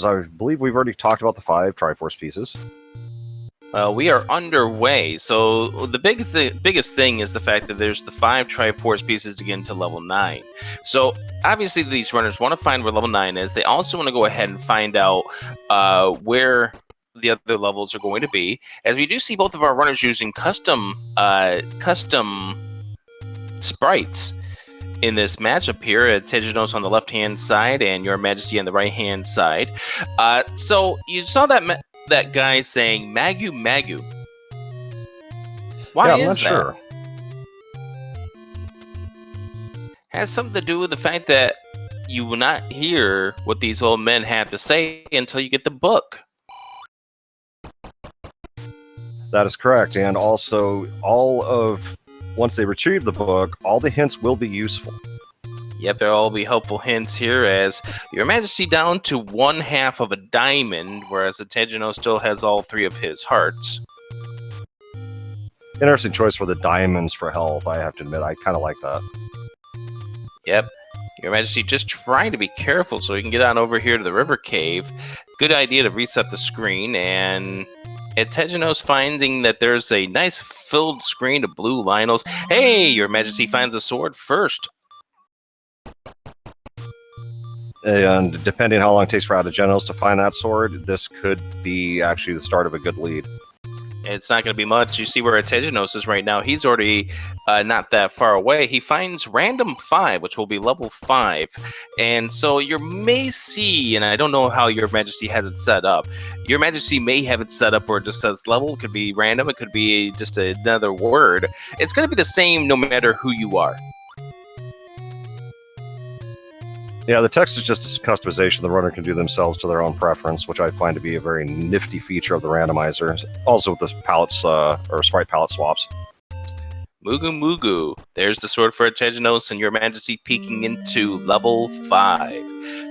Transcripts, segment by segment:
I believe we've already talked about the 5 Triforce pieces. We are underway. So the biggest thing is the fact that there's the 5 Triforce pieces to get into level 9. So obviously these runners want to find where level 9 is. They also want to go ahead and find out where the other levels are going to be, as we do see both of our runners using custom sprites in this matchup here. Ategenos on the left-hand side and Your Majesty on the right-hand side. So you saw that guy saying Magu Magu. Why I'm is not that? sure. Has something to do with the fact that you will not hear what these old men have to say until you get the book. That is correct, and also once they retrieve the book, all the hints will be useful. Yep, there'll all be helpful hints here, as Your Majesty down to 1/2 of a diamond, whereas Ategenos still has all 3 of his hearts. Interesting choice for the diamonds for health, I have to admit. I kind of like that. Yep. Your Majesty just trying to be careful so you can get on over here to the river cave. Good idea to reset the screen, and Ategenos finding that there's a nice filled screen of blue Lionels. Hey, Your Majesty finds a sword first. And depending how long it takes for Ategenos to find that sword, this could be actually the start of a good lead. It's not going to be much. You see where Ategenos is right now. He's already not that far away. He finds random 5, which will be level 5. And so you may see, and I don't know how Your Majesty has it set up. Your Majesty may have it set up where it just says level. It could be random. It could be just another word. It's going to be the same no matter who you are. Yeah, the text is just a customization the runner can do themselves to their own preference, which I find to be a very nifty feature of the randomizer. Also with the palettes, or sprite palette swaps. Mugu Mugu. There's the sword for Ategenos and Your Majesty peeking into level 5.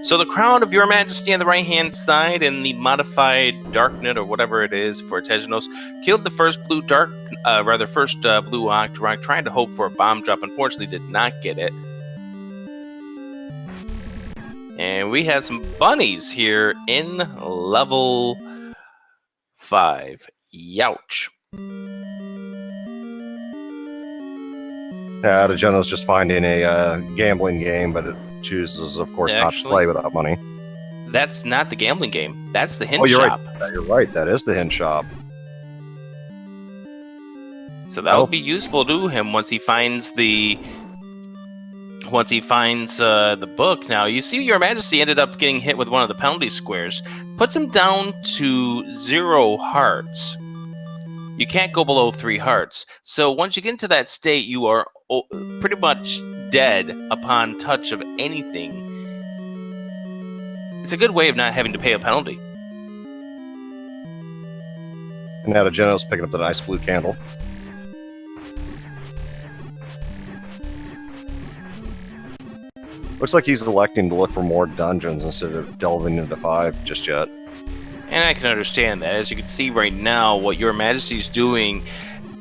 So the crown of Your Majesty on the right-hand side and the modified Darknet or whatever it is for Ategenos killed the first blue blue Octorok, trying to hope for a bomb drop. Unfortunately, did not get it. And we have some bunnies here in level 5. Youch. Yeah, Ategenos just finding a gambling game, but it chooses, of course, not to play without money. That's not the gambling game. That's the hint shop. Right. You're right. That is the hint shop. So that will be useful to him once he finds the book. Now, you see Your Majesty ended up getting hit with one of the penalty squares. Puts him down to 0 hearts. You can't go below 3 hearts. So once you get into that state, you are pretty much dead upon touch of anything. It's a good way of not having to pay a penalty. And now Ategenos picking up the nice blue candle. Looks like he's electing to look for more dungeons instead of delving into 5 just yet. And I can understand that. As you can see right now, what Your Majesty's doing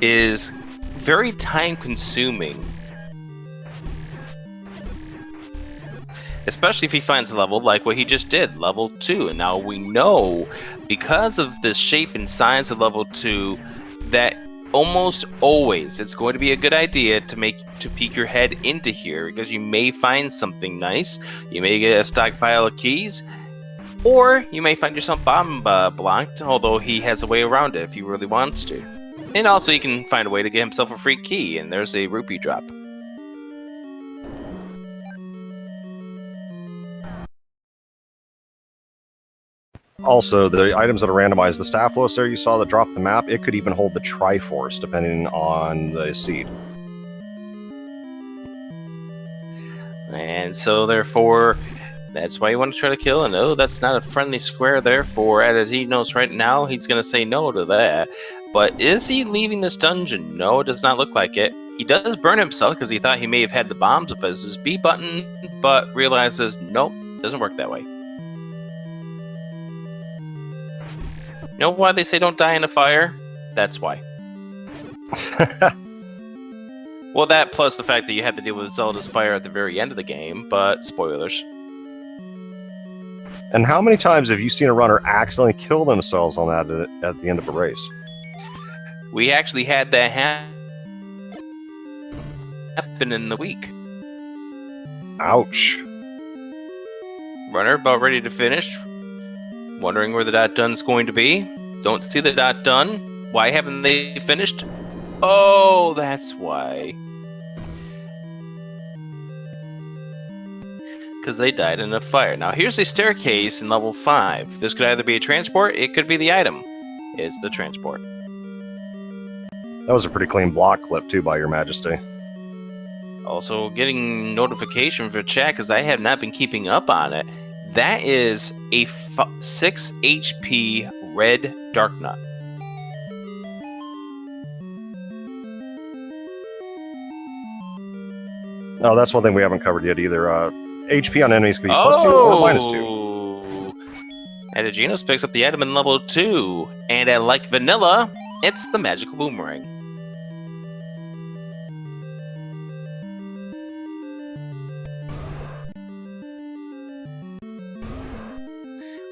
is very time-consuming. Especially if he finds a level like what he just did, level 2. And now we know, because of the shape and size of level 2, that almost always it's going to be a good idea to peek your head into here, because you may find something nice. You may get a stockpile of keys, or you may find yourself bomb blocked, although he has a way around it if he really wants to. And also he can find a way to get himself a free key, and there's a rupee drop. Also, the items that are randomized, the staff list there you saw that dropped the map, it could even hold the Triforce, depending on the seed. And so, therefore, that's why you want to try to kill. And oh, that's not a friendly square there for Ategenos right now. He's going to say no to that. But is he leaving this dungeon? No, it does not look like it. He does burn himself because he thought he may have had the bombs up as his B button, but realizes, nope, doesn't work that way. You know why they say don't die in a fire? That's why. Well, that plus the fact that you had to deal with Zelda's fire at the very end of the game, but spoilers. And how many times have you seen a runner accidentally kill themselves on that at the end of a race? We actually had that happen in the week. Ouch. Runner about ready to finish. Wondering where the dot done's going to be. Don't see the dot done. Why haven't they finished? Oh, that's why. Because they died in a fire. Now here's a staircase in level 5. This could either be a transport, it could be the item. It's the transport. That was a pretty clean block clip too, by Your Majesty. Also, getting notification for chat because I have not been keeping up on it. That is a 6 HP red Dark Nut. No, that's one thing we haven't covered yet either. HP on enemies can be +2 or -2. Ategenos picks up the item in level 2, and like vanilla, it's the magical boomerang.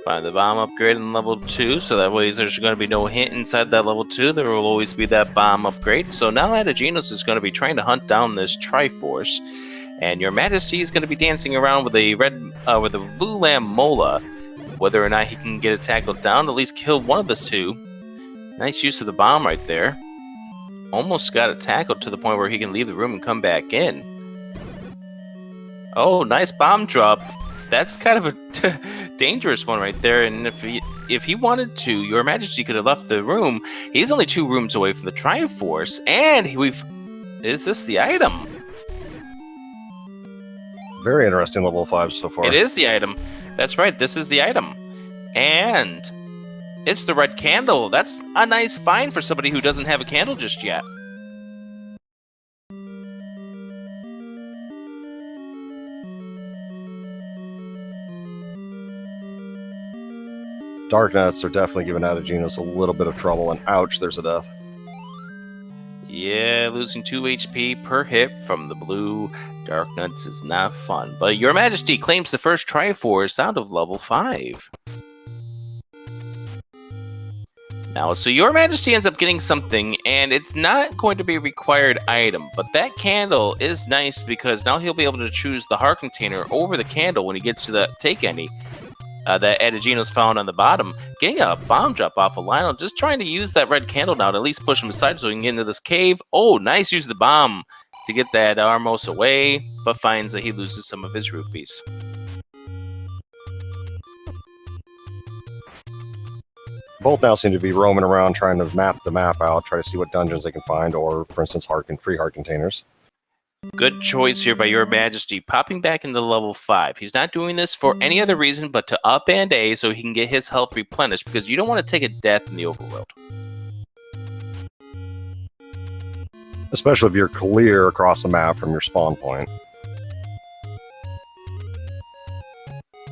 Find the bomb upgrade in level 2, so that way there's going to be no hint inside that level 2. There will always be that bomb upgrade. So now Ategenos is going to be trying to hunt down this Triforce, and Your Majesty is going to be dancing around with a with a blue lamb Mola. Whether or not he can get it tackled down, at least kill one of the two. Nice use of the bomb right there. Almost got it tackled to the point where he can leave the room and come back in. Oh, nice bomb drop. That's kind of a dangerous one right there. And if he wanted to, Your Majesty could have left the room. He's only 2 rooms away from the Triforce, and is this the item? Very interesting level 5 so far. It is the item. That's right. This is the item, and it's the red candle. That's a nice find for somebody who doesn't have a candle just yet. Dark Nuts are definitely giving Ategenos a little bit of trouble, and ouch, there's a death. Yeah, losing 2 HP per hit from the blue Dark Nuts is not fun. But Your Majesty claims the first Triforce out of level 5. Now, so Your Majesty ends up getting something, and it's not going to be a required item, but that candle is nice because now he'll be able to choose the heart container over the candle when he gets to the take any. That Ategenos found on the bottom. Getting a bomb drop off of Lionel, just trying to use that red candle now to at least push him aside so he can get into this cave. Oh, nice use of the bomb to get that Armos away, but finds that he loses some of his rupees. Both now seem to be roaming around trying to map the map out, try to see what dungeons they can find, or, for instance, free heart containers. Good choice here by Your Majesty, popping back into level 5. He's not doing this for any other reason but to up and A so he can get his health replenished, because you don't want to take a death in the overworld. Especially if you're clear across the map from your spawn point.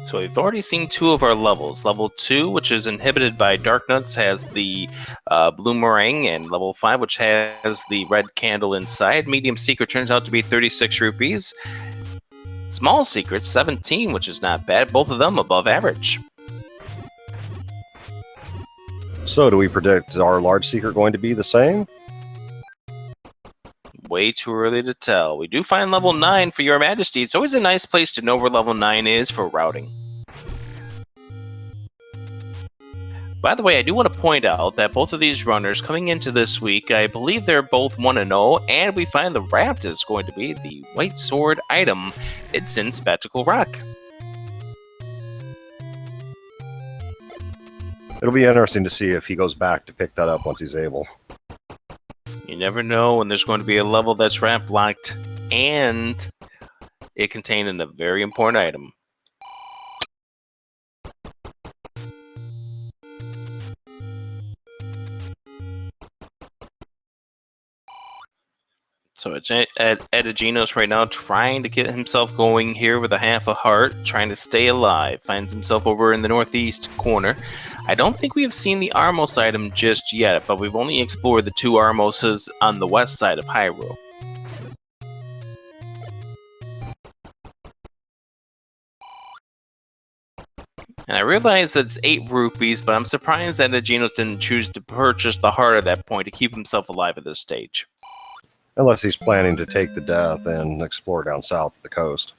So we've already seen 2 of our levels. Level 2, which is inhibited by Dark Nuts, has the Bloomerang, and level 5, which has the red candle inside. Medium Secret turns out to be 36 rupees. Small Secret, 17, which is not bad. Both of them above average. So do we predict our large secret going to be the same? Way too early to tell. We do find level 9 for Your Majesty. It's always a nice place to know where level 9 is for routing. By the way, I do want to point out that both of these runners coming into this week, I believe they're both 1-0, and we find the raft is going to be the White Sword item. It's in Spectacle Rock. It'll be interesting to see if he goes back to pick that up once he's able. You never know when there's going to be a level that's ramp locked, and it contained a very important item. So it's at Ategenos right now, trying to get himself going here with a half a heart, trying to stay alive. Finds himself over in the northeast corner. I don't think we have seen the Armos item just yet, but we've only explored the 2 Armoses on the west side of Hyrule. And I realize that it's 8 rupees, but I'm surprised that Ategenos didn't choose to purchase the heart at that point to keep himself alive at this stage. Unless he's planning to take the death and explore down south of the coast.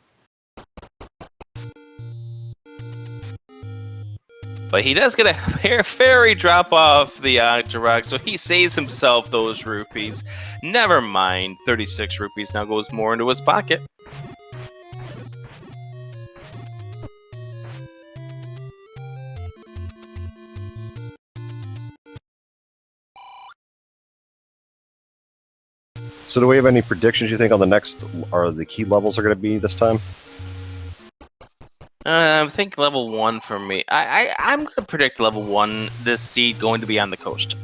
But he does get a fairy drop off the Octorok, so he saves himself those rupees. Never mind, 36 rupees now goes more into his pocket. So do we have any predictions you think on the next, or the key levels are going to be this time? I think level 1 for me. I'm going to predict level 1, this seed going to be on the coast.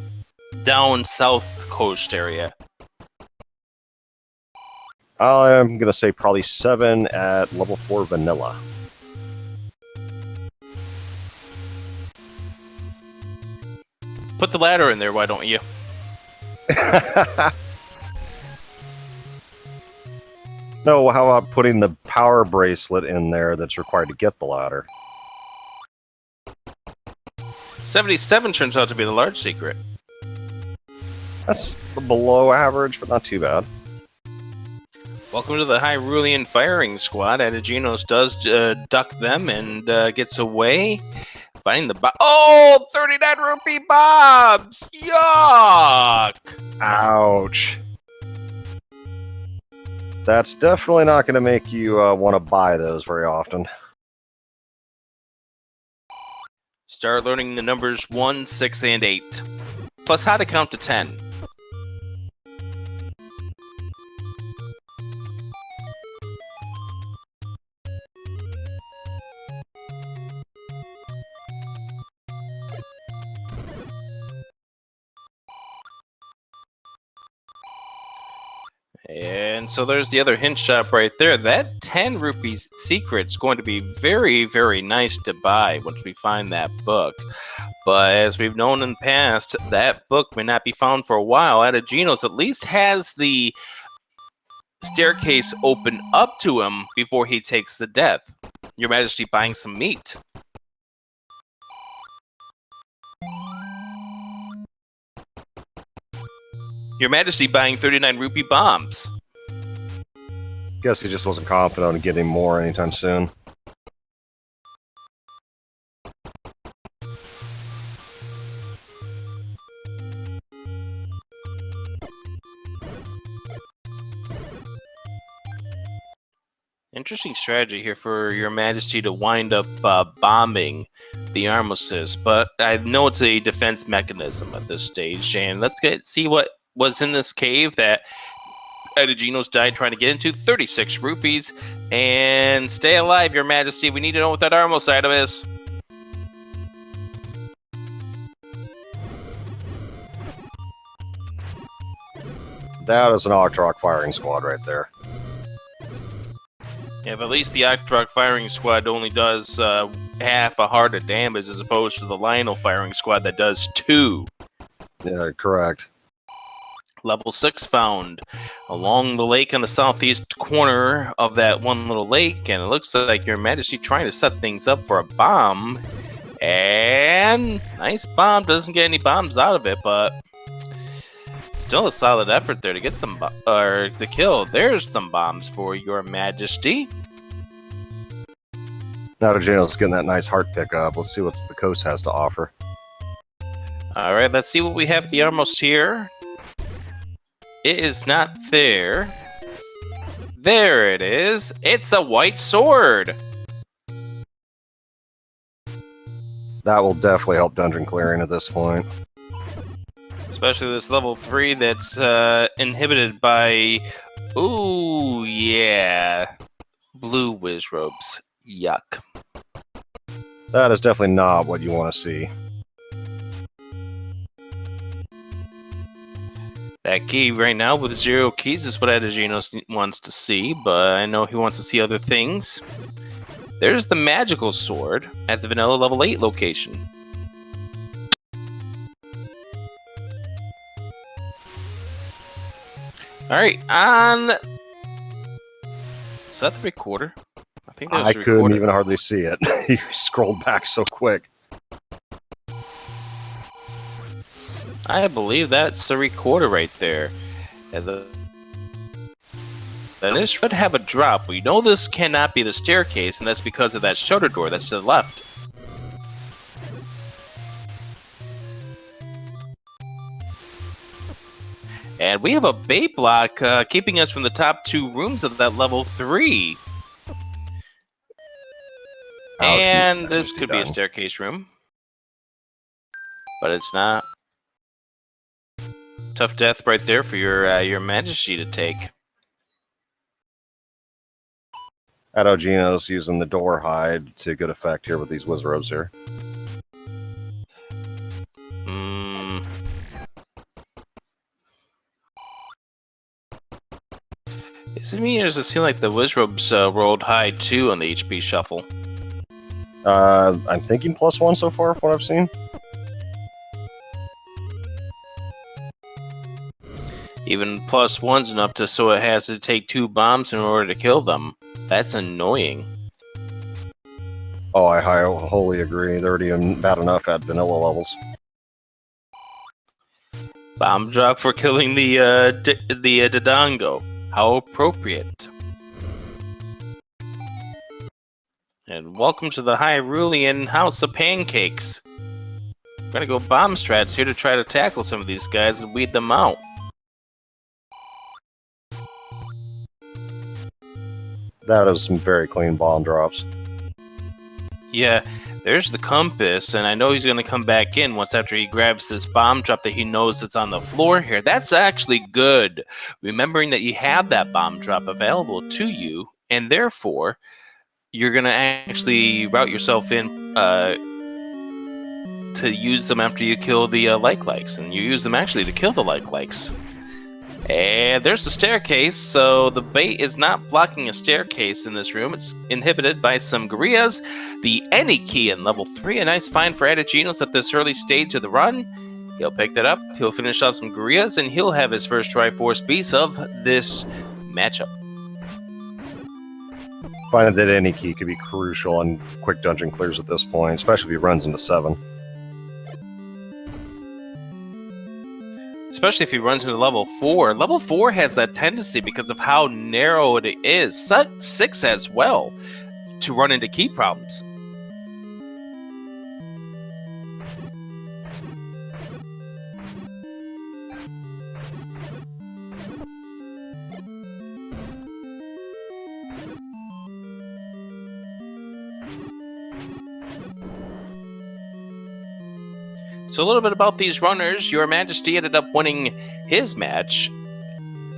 Down south coast area. I'm going to say probably 7 at level 4 vanilla. Put the ladder in there, why don't you? No, how about putting the power bracelet in there that's required to get the ladder? 77 turns out to be the large secret. That's below average, but not too bad. Welcome to the Hyrulean firing squad. Ategenos does duck them and gets away. Finding the 39 rupee bombs! Yuck! Ouch. That's definitely not going to make you want to buy those very often. Start learning the numbers 1, 6, and 8. Plus how to count to 10. And so there's the other hint shop right there. That 10 rupees secret's going to be very, very nice to buy once we find that book. But as we've known in the past, that book may not be found for a while. Ategenos at least has the staircase open up to him before he takes the death. Your Majesty buying some meat. Your Majesty buying 39 rupee bombs. Guess he just wasn't confident in getting more anytime soon. Interesting strategy here for Your Majesty to wind up bombing the armistice, but I know it's a defense mechanism at this stage, and let's see what was in this cave that Ategenos died trying to get into. 36 rupees. And stay alive, Your Majesty. We need to know what that Armos item is. That is an Octorok firing squad right there. Yeah, but at least the Octorok firing squad only does half a heart of damage as opposed to the Lionel firing squad that does 2. Yeah, correct. Level 6 found along the lake on the southeast corner of that one little lake, and it looks like Your Majesty trying to set things up for a bomb. And nice bomb. Doesn't get any bombs out of it, but still a solid effort there to get some or to kill. There's some bombs for Your Majesty. Now Ategenos getting that nice heart pickup. Let's see what the coast has to offer. All right, let's see what we have at the Armos here. It is not there. There it is. It's a white sword. That will definitely help dungeon clearing at this point. Especially this level 3 that's inhibited by... Ooh, yeah. Blue whiz robes. Yuck. That is definitely not what you want to see. That key right now with 0 keys is what Ategenos wants to see, but I know he wants to see other things. There's the magical sword at the vanilla level 8 location. Alright, on... Is that the recorder? I think that was I the couldn't recorder. even hardly see it. He scrolled back so quick. I believe that's the recorder right there. And this should have a drop. We know this cannot be the staircase, and that's because of that shutter door that's to the left. And we have a bait block keeping us from the top 2 rooms of that level 3. Ouch, And this be could be a done. staircase room. But it's not. Tough death right there for your Majesty to take. Ategenos using the door hide to good effect here with these wizards here. Is it me, or does it seem like the Wizrobes rolled high too on the HP shuffle? I'm thinking +1 so far from what I've seen. Even +1's enough to so it has to take 2 bombs in order to kill them. That's annoying. Oh, I wholly agree. They're already bad enough at vanilla levels. Bomb drop for killing the Dodongo. How appropriate. And welcome to the Hyrulean House of Pancakes. We're gonna go bomb strats here to try to tackle some of these guys and weed them out. That is some very clean bomb drops. Yeah, there's the compass, and I know he's gonna come back in once after he grabs this bomb drop that he knows that's on the floor here. That's actually good. Remembering that you have that bomb drop available to you, and therefore, you're gonna actually route yourself in to use them after you kill the like-likes, and you use them actually to kill the like-likes. And there's the staircase, so the bait is not blocking a staircase in this room. It's inhibited by some gorillas. The any key in level 3, a nice find for Ategenos at this early stage of the run. He'll pick that up, he'll finish off some gorillas, and he'll have his first Triforce piece of this matchup. Finding that any key could be crucial on quick dungeon clears at this point, especially if he runs into 7. Especially if he runs into level 4. Level 4 has that tendency because of how narrow it is. 6 as well, to run into key problems. So a little bit about these runners. Your Majesty ended up winning his match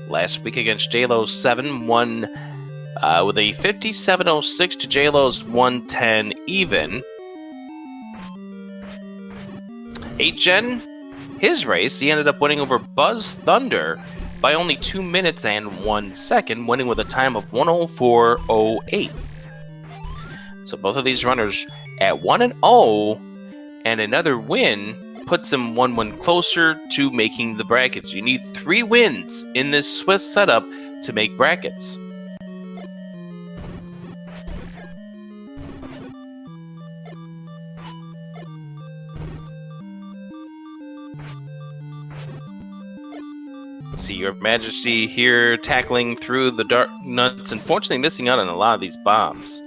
last week against JLo's 7, won with a 57.06 to JLo's 110 even. 8gen, his race, he ended up winning over Buzz Thunder by only 2 minutes and 1 second, winning with a time of 1:04.08. So both of these runners at 1-0, and another win puts him 1 closer to making the brackets. You need 3 wins in this Swiss setup to make brackets. See your Majesty here tackling through the dark nuts, unfortunately missing out on a lot of these bombs.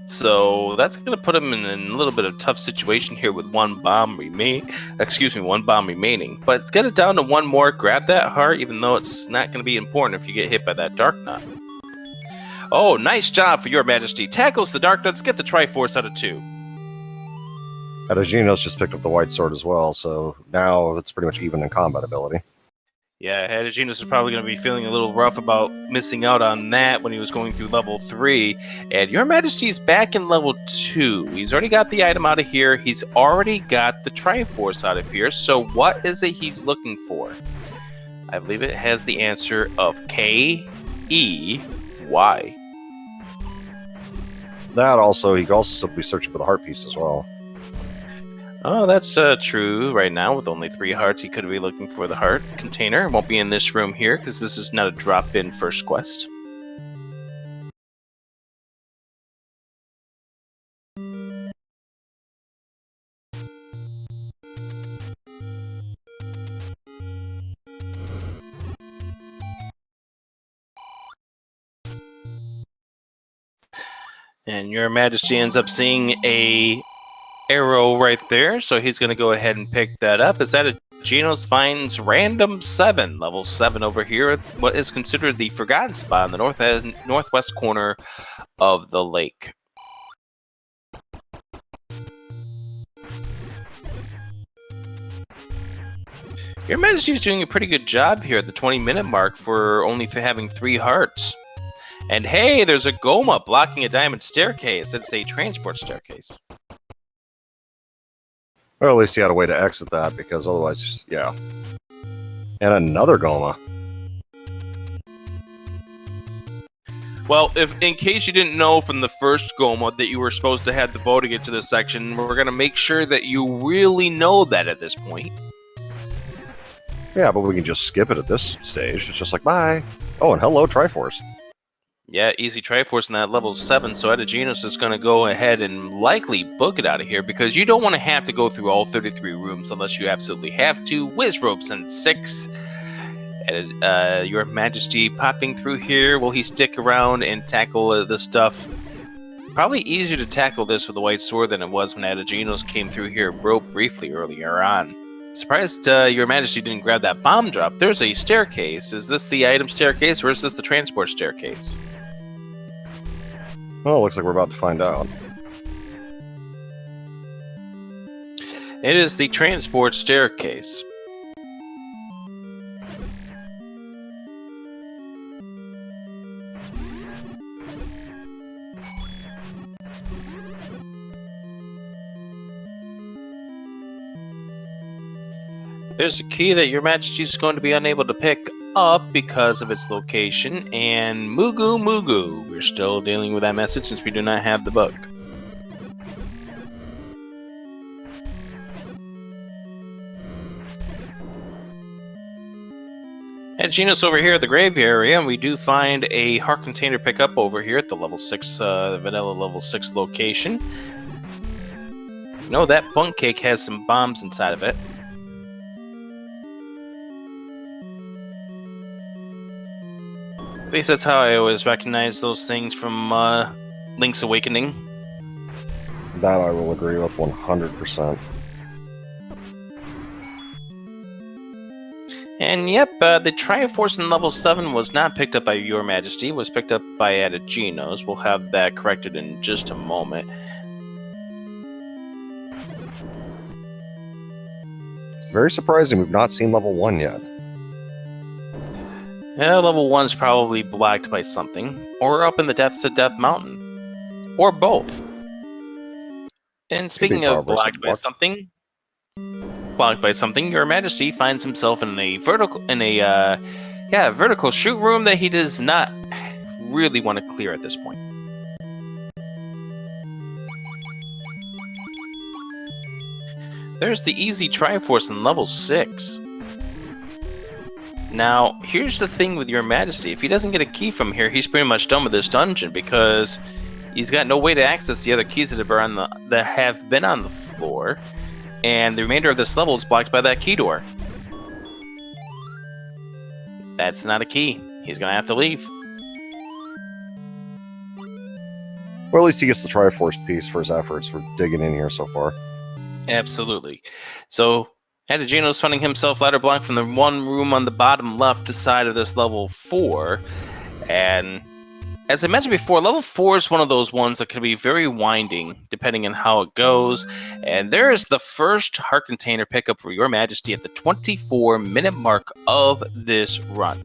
So that's going to put him in a little bit of a tough situation here with one bomb remaining. But let's get it down to 1 more. Grab that heart, even though it's not going to be important if you get hit by that dark nut. Oh, nice job for your Majesty. Tackles the dark nuts, get the Triforce out of 2. Ategenos just picked up the white sword as well, so now it's pretty much even in combat ability. Yeah, Ategenos is probably going to be feeling a little rough about missing out on that when he was going through level 3. And your Majesty's back in level 2. He's already got the item out of here. He's already got the Triforce out of here. So what is it he's looking for? I believe it has the answer of K-E-Y. That also, he could also still be searching for the heart piece as well. Oh, that's true. Right now, with only 3 hearts, he could be looking for the heart container. It won't be in this room here, because this is not a drop-in first quest. And Your Majesty ends up seeing a arrow right there, so he's going to go ahead and pick that up. Is that Ategenos finds random 7, level 7 over here at what is considered the forgotten spot in the northwest corner of the lake. Your Majesty's doing a pretty good job here at the 20-minute mark for only having 3 hearts. And hey, there's a Goma blocking a diamond staircase. It's a transport staircase. Well, at least he had a way to exit that, because otherwise, yeah. And another Goma. Well, if in case you didn't know from the first Goma that you were supposed to have the bow to get to this section, we're going to make sure that you really know that at this point. Yeah, but we can just skip it at this stage. It's just like, bye. Oh, and hello, Triforce. Yeah, easy Triforce in that level 7, so Ategenos is going to go ahead and likely book it out of here, because you don't want to have to go through all 33 rooms unless you absolutely have to. Whiz ropes and 6. And, Your Majesty popping through here. Will he stick around and tackle this stuff? Probably easier to tackle this with a white sword than it was when Ategenos came through here briefly earlier on. Surprised Your Majesty didn't grab that bomb drop. There's a staircase. Is this the item staircase or is this the transport staircase? Well, it looks like we're about to find out. It is the transport staircase. There's a key that Your Majesty is going to be unable to pick up because of its location, and Mugu, we're still dealing with that message since we do not have the book. Ategenos over here at the grave area, and we do find a heart container pickup over here at the level 6, vanilla level 6 location. You know, that bunk cake has some bombs inside of it. At least that's how I always recognize those things from Link's Awakening. That I will agree with 100%. And yep, the Triforce in level 7 was not picked up by Your Majesty, it was picked up by Ategenos. We'll have that corrected in just a moment. Very surprising we've not seen level 1 yet. Yeah, level 1's probably blocked by something, or up in the depths of Death Mountain, or both. And speaking of blocked by something, Your Majesty finds himself in a vertical shoot room that he does not really want to clear at this point. There's the easy Triforce in level 6. Now, here's the thing with Your Majesty. If he doesn't get a key from here, he's pretty much done with this dungeon, because he's got no way to access the other keys that have been on the floor, and the remainder of this level is blocked by that key door. That's not a key. He's gonna have to leave. Well, at least he gets the Triforce piece for his efforts for digging in here so far. Absolutely. So, Ategenos finding himself ladder blocked from the one room on the bottom left side of this level 4. And as I mentioned before, level 4 is one of those ones that can be very winding depending on how it goes. And there is the first heart container pickup for Your Majesty at the 24-minute mark of this run.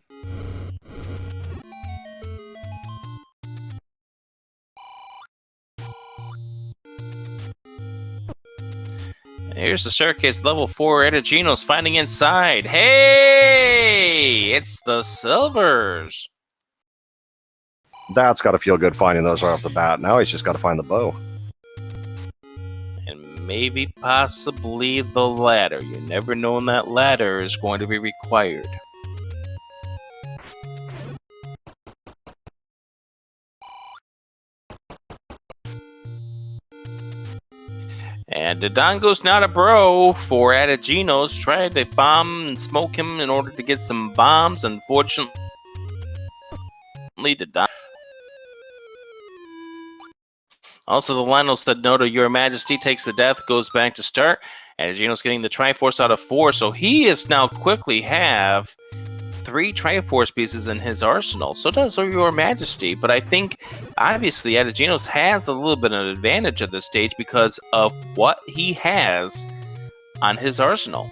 Here's the staircase, level 4, Ategenos finding inside. Hey! It's the silvers! That's got to feel good finding those right off the bat. Now he's just got to find the bow. And maybe possibly the ladder. You never know when that ladder is going to be required. And Dodongo's not a bro for Ategenos. Tried to bomb and smoke him in order to get some bombs. Unfortunately, Also, the Lionel said no to Your Majesty, takes the death, goes back to start. Ategenos getting the Triforce out of 4, so he is now quickly have 3 Triforce pieces in his arsenal. So does Your Majesty, but I think obviously Ategenos has a little bit of an advantage at this stage because of what he has on his arsenal.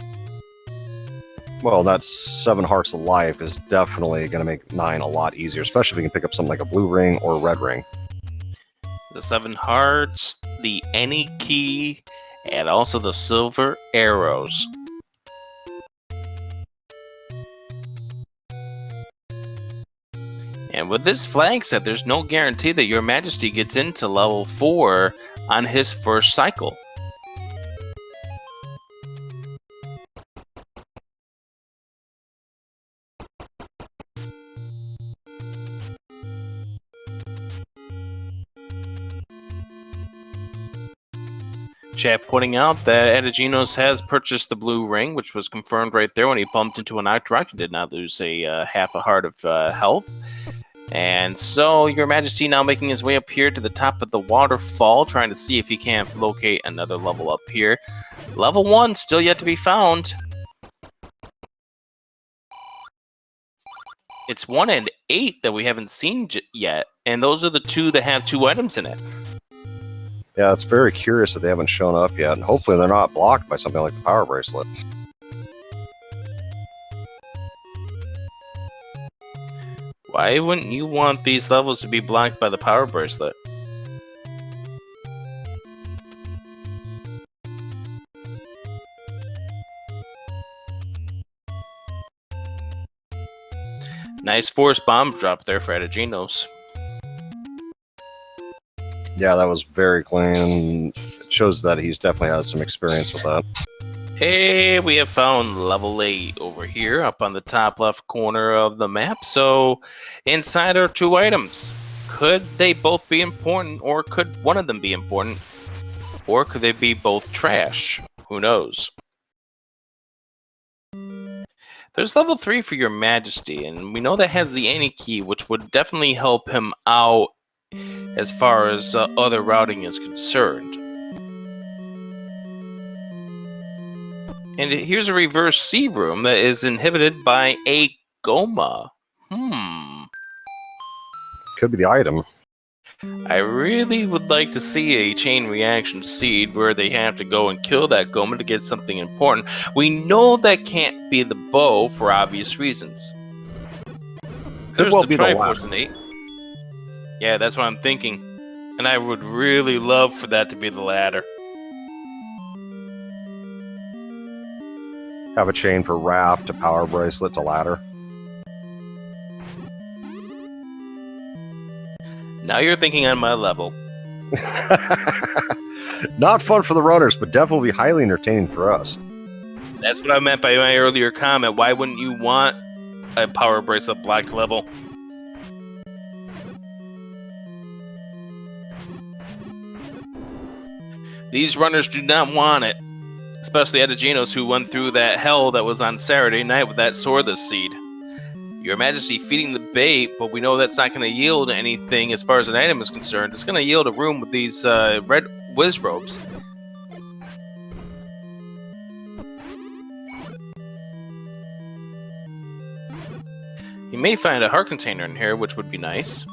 Well, that 7 Hearts of Life is definitely going to make 9 a lot easier, especially if you can pick up something like a blue ring or a red ring. The 7 Hearts, the Any Key, and also the Silver Arrows. And with this flag set, there's no guarantee that Your Majesty gets into level 4 on his first cycle. Chat pointing out that Ategenos has purchased the blue ring, which was confirmed right there when he bumped into an Octorok. He did not lose a half a heart of health. And so, Your Majesty now making his way up here to the top of the waterfall, trying to see if he can't locate another level up here. Level 1 still yet to be found. It's 1 and 8 that we haven't seen yet, and those are the 2 that have 2 items in it. Yeah, it's very curious that they haven't shown up yet, and hopefully they're not blocked by something like the Power Bracelet. Why wouldn't you want these levels to be blocked by the Power Bracelet? Nice force bomb drop there for Ategenos. Yeah, that was very clean. It shows that he's definitely has some experience with that. Hey, we have found level 8 over here up on the top left corner of the map. So inside are 2 items. Could they both be important, or could one of them be important? Or could they be both trash? Who knows? There's level 3 for Your Majesty, and we know that has the Any Key, which would definitely help him out as far as other routing is concerned. And here's a reverse C room that is inhibited by a Goma. Could be the item. I really would like to see a chain reaction seed where they have to go and kill that Goma to get something important. We know that can't be the bow for obvious reasons. There's well the be the Triforce in 8. Yeah, that's what I'm thinking. And I would really love for that to be the ladder. Have a chain for Raft to Power Bracelet to ladder. Now you're thinking on my level. Not fun for the runners, but definitely highly entertaining for us. That's what I meant by my earlier comment. Why wouldn't you want a Power Bracelet blocked level? These runners do not want it. Especially Ategenos, who went through that hell that was on Saturday night with that Sorthus seed. Your Majesty feeding the bait, but we know that's not going to yield anything as far as an item is concerned. It's going to yield a room with these red whiz robes. You may find a heart container in here, which would be nice.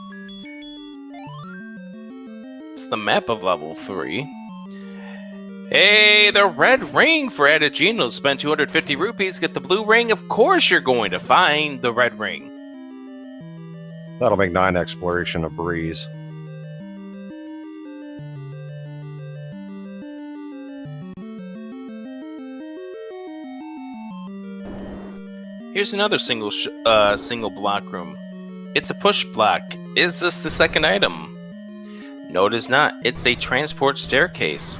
It's the map of level 3. Hey, the red ring for Ategenos. Spend 250 rupees, get the blue ring. Of course you're going to find the red ring. That'll make 9 exploration a breeze. Here's another single block room. It's a push block. Is this the second item? No, it is not. It's a transport staircase.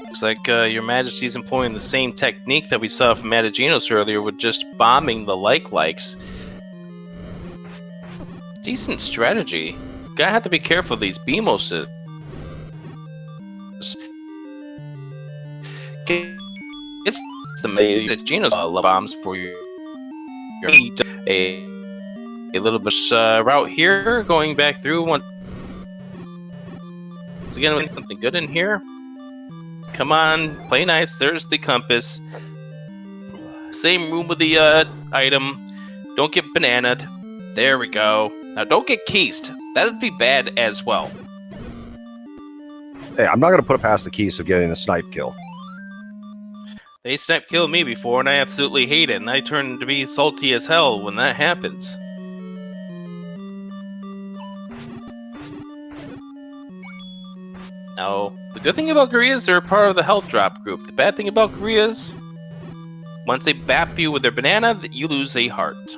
Looks like Your Majesty's employing the same technique that we saw from Ategenos earlier with just bombing the likes. Decent strategy. Gotta have to be careful of these Beamoses. It's some Ategenos love bombs for your a little bit route here, going back through once again. Something good in here. Come on, play nice. There's the compass. Same room with the item. Don't get bananaed. There we go. Now don't get keysed. That would be bad as well. Hey, I'm not going to put it past the keys of getting a snipe kill. They snipe killed me before, and I absolutely hate it, and I turn to be salty as hell when that happens. Now, the good thing about Koreas, they're part of the health drop group. The bad thing about Koreas, once they bap you with their banana, you lose a heart.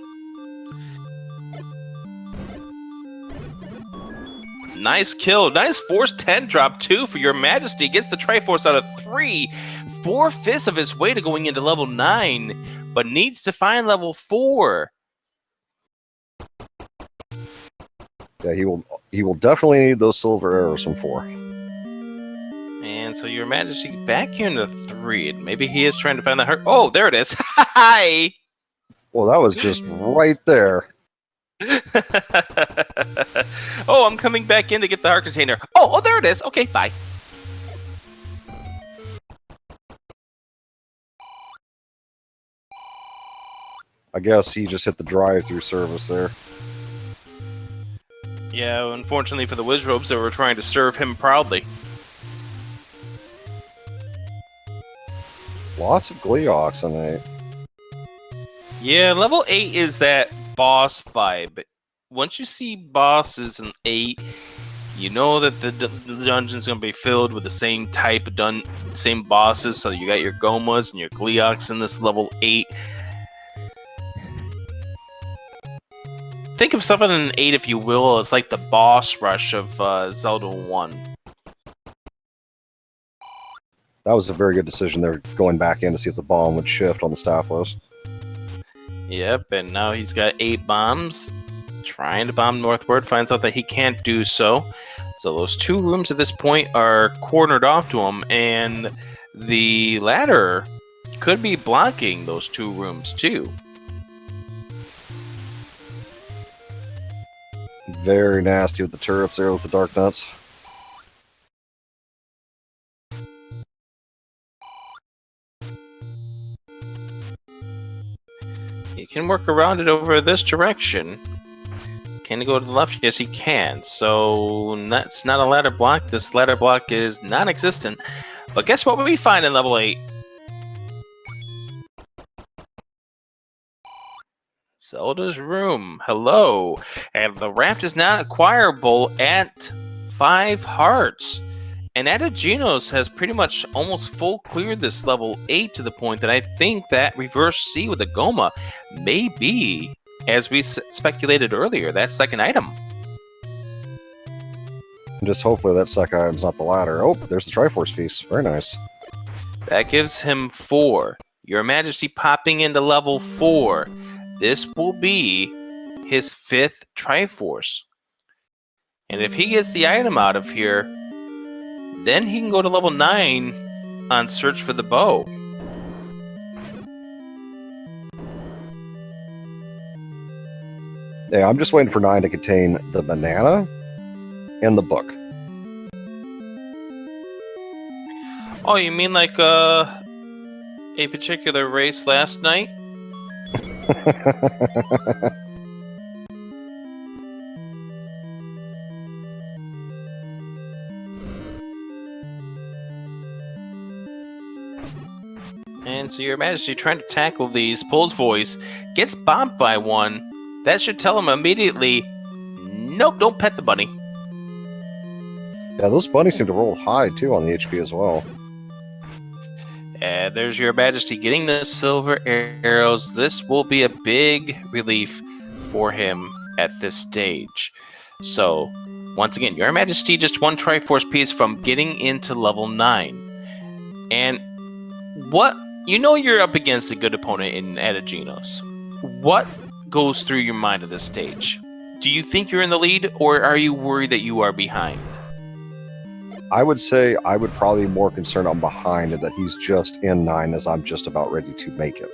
Nice kill. Nice Force 10 drop, too, for Your Majesty. Gets the Triforce out of 3. 4/5 of his way to going into level 9, but needs to find level 4. Yeah, he will definitely need those silver arrows from 4. And so Your Majesty back here into 3. Maybe he is trying to find the heart. Oh, there it is. Hi! Well, that was just right there. Oh, I'm coming back in to get the heart container. Oh, there it is. Okay, bye. I guess he just hit the drive-through service there. Yeah, unfortunately for the Wizrobes that were trying to serve him proudly. Lots of Gleoxinate. Yeah, level 8 is that boss vibe. Once you see bosses in 8, you know that the dungeon's going to be filled with the same type of same bosses. So you got your Gomas and your Gleox in this level 8. Think of something in 8, if you will, as like the boss rush of Zelda 1. That was a very good decision there, going back in to see if the bomb would shift on the Staphlos. Yep, and now he's got 8 bombs. Trying to bomb northward, finds out that he can't do so. So those 2 rooms at this point are cornered off to him, and the ladder could be blocking those 2 rooms too. Very nasty with the turrets there with the Dark Nuts. He can work around it over this direction. Can he go to the left? Yes, he can. So that's not a ladder block. This ladder block is non-existent. But guess what we find in level 8? Zelda's room. Hello. And the raft is not acquirable at 5 hearts. And Ategenos has pretty much almost full cleared this level 8 to the point that I think that Reverse C with the Goma may be, as we speculated earlier, that second item. And just hopefully that second item's not the ladder. Oh, there's the Triforce piece. Very nice. That gives him 4. Your Majesty popping into level 4. This will be his 5th Triforce. And if he gets the item out of here, then he can go to level 9 on Search for the Bow. Yeah, I'm just waiting for 9 to contain the banana and the book. Oh, you mean like a particular race last night? And so Your Majesty trying to tackle these, pulls voice, gets bombed by one. That should tell him immediately, nope, don't pet the bunny. Yeah, those bunnies seem to roll high, too, on the HP as well. And there's Your Majesty getting the silver arrows. This will be a big relief for him at this stage. So, once again, Your Majesty just 1 Triforce piece from getting into level 9. And what... You know you're up against a good opponent in Ategenos. What goes through your mind at this stage? Do you think you're in the lead, or are you worried that you are behind? I would say I would probably be more concerned I'm behind and that he's just in 9 as I'm just about ready to make it.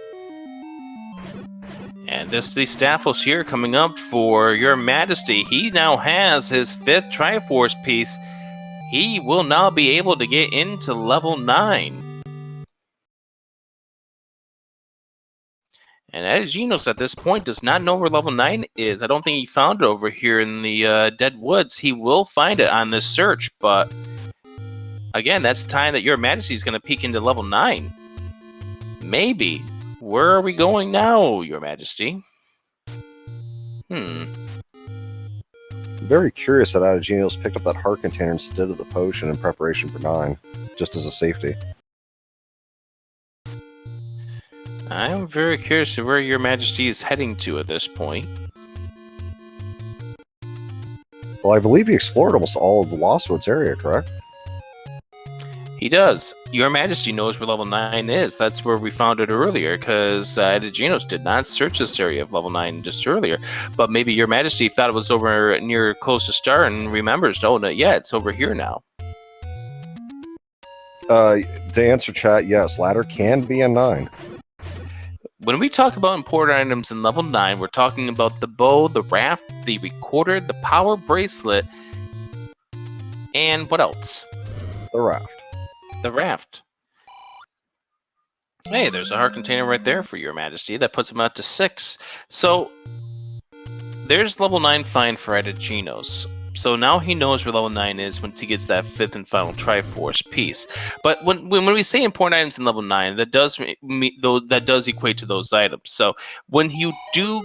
And this the Staphos here coming up for Your Majesty. He now has his 5th Triforce piece. He will now be able to get into level 9. And Ategenos at this point does not know where level 9 is. I don't think he found it over here in the Dead Woods. He will find it on this search, but again, that's time that Your Majesty is going to peek into level 9. Maybe. Where are we going now, Your Majesty? Very curious that Ategenos picked up that heart container instead of the potion in preparation for 9, just as a safety. I'm very curious to where Your Majesty is heading to at this point. Well, I believe he explored almost all of the Lost Woods area, correct? He does. Your Majesty knows where level 9 is. That's where we found it earlier, because Ategenos did not search this area of level 9 just earlier. But maybe Your Majesty thought it was over near close to Star and remembers, oh, no, yeah, it's over here now. To answer chat, yes, ladder can be in 9. When we talk about important items in level 9, we're talking about the bow, the raft, the recorder, the power bracelet, and what else? The raft. The raft. Hey, there's a heart container right there for Your Majesty. That puts him out to 6. So, there's level 9 find for Ategenos. So now he knows where level 9 is once he gets that 5th and final Triforce piece. But when we say important items in level 9, that does equate to those items. So when you do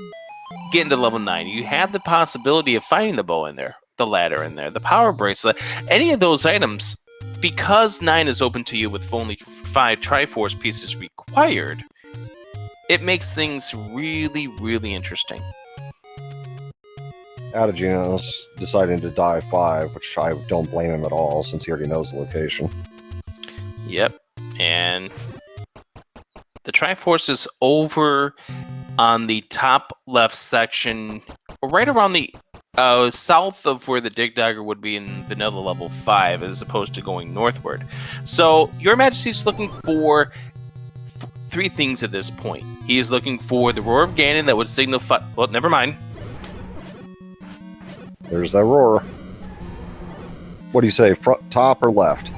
get into level 9, you have the possibility of finding the bow in there, the ladder in there, the power bracelet, any of those items. Because 9 is open to you with only 5 Triforce pieces required, it makes things really, really interesting. Ategenos deciding to die 5, which I don't blame him at all, since he already knows the location. Yep, and the Triforce is over on the top left section, right around the south of where the Dig Dagger would be in vanilla level 5, as opposed to going northward. So, Your Majesty's looking for 3 things at this point. He is looking for the Roar of Ganon that would signify... Well, never mind. There's that roar. What do you say, front, top, or left?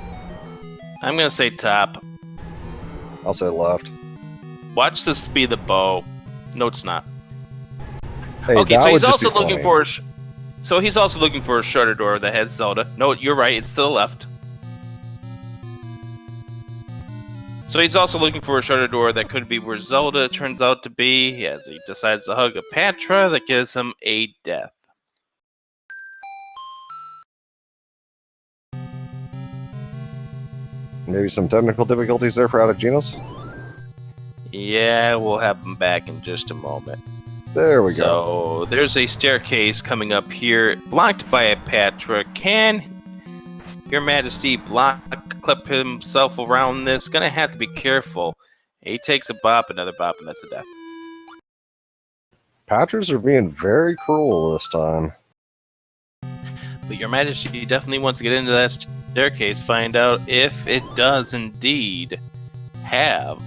I'm going to say top. I'll say left. Watch this be the bow. No, it's not. Hey, okay, that so would he's just also be looking funny. for... So he's also looking for a shutter door that has Zelda. No, you're right. It's to the left. So he's also looking for a shutter door that could be where Zelda turns out to be, as he decides to hug a Patra that gives him a death. Maybe some technical difficulties there for Ategenos? Yeah, we'll have him back in just a moment. There we go. So there's a staircase coming up here, blocked by a Patra. Can Your Majesty clip himself around this? Gonna have to be careful. He takes a bop, another bop, and that's a death. Patras are being very cruel this time. But Your Majesty definitely wants to get into that staircase, find out if it does indeed have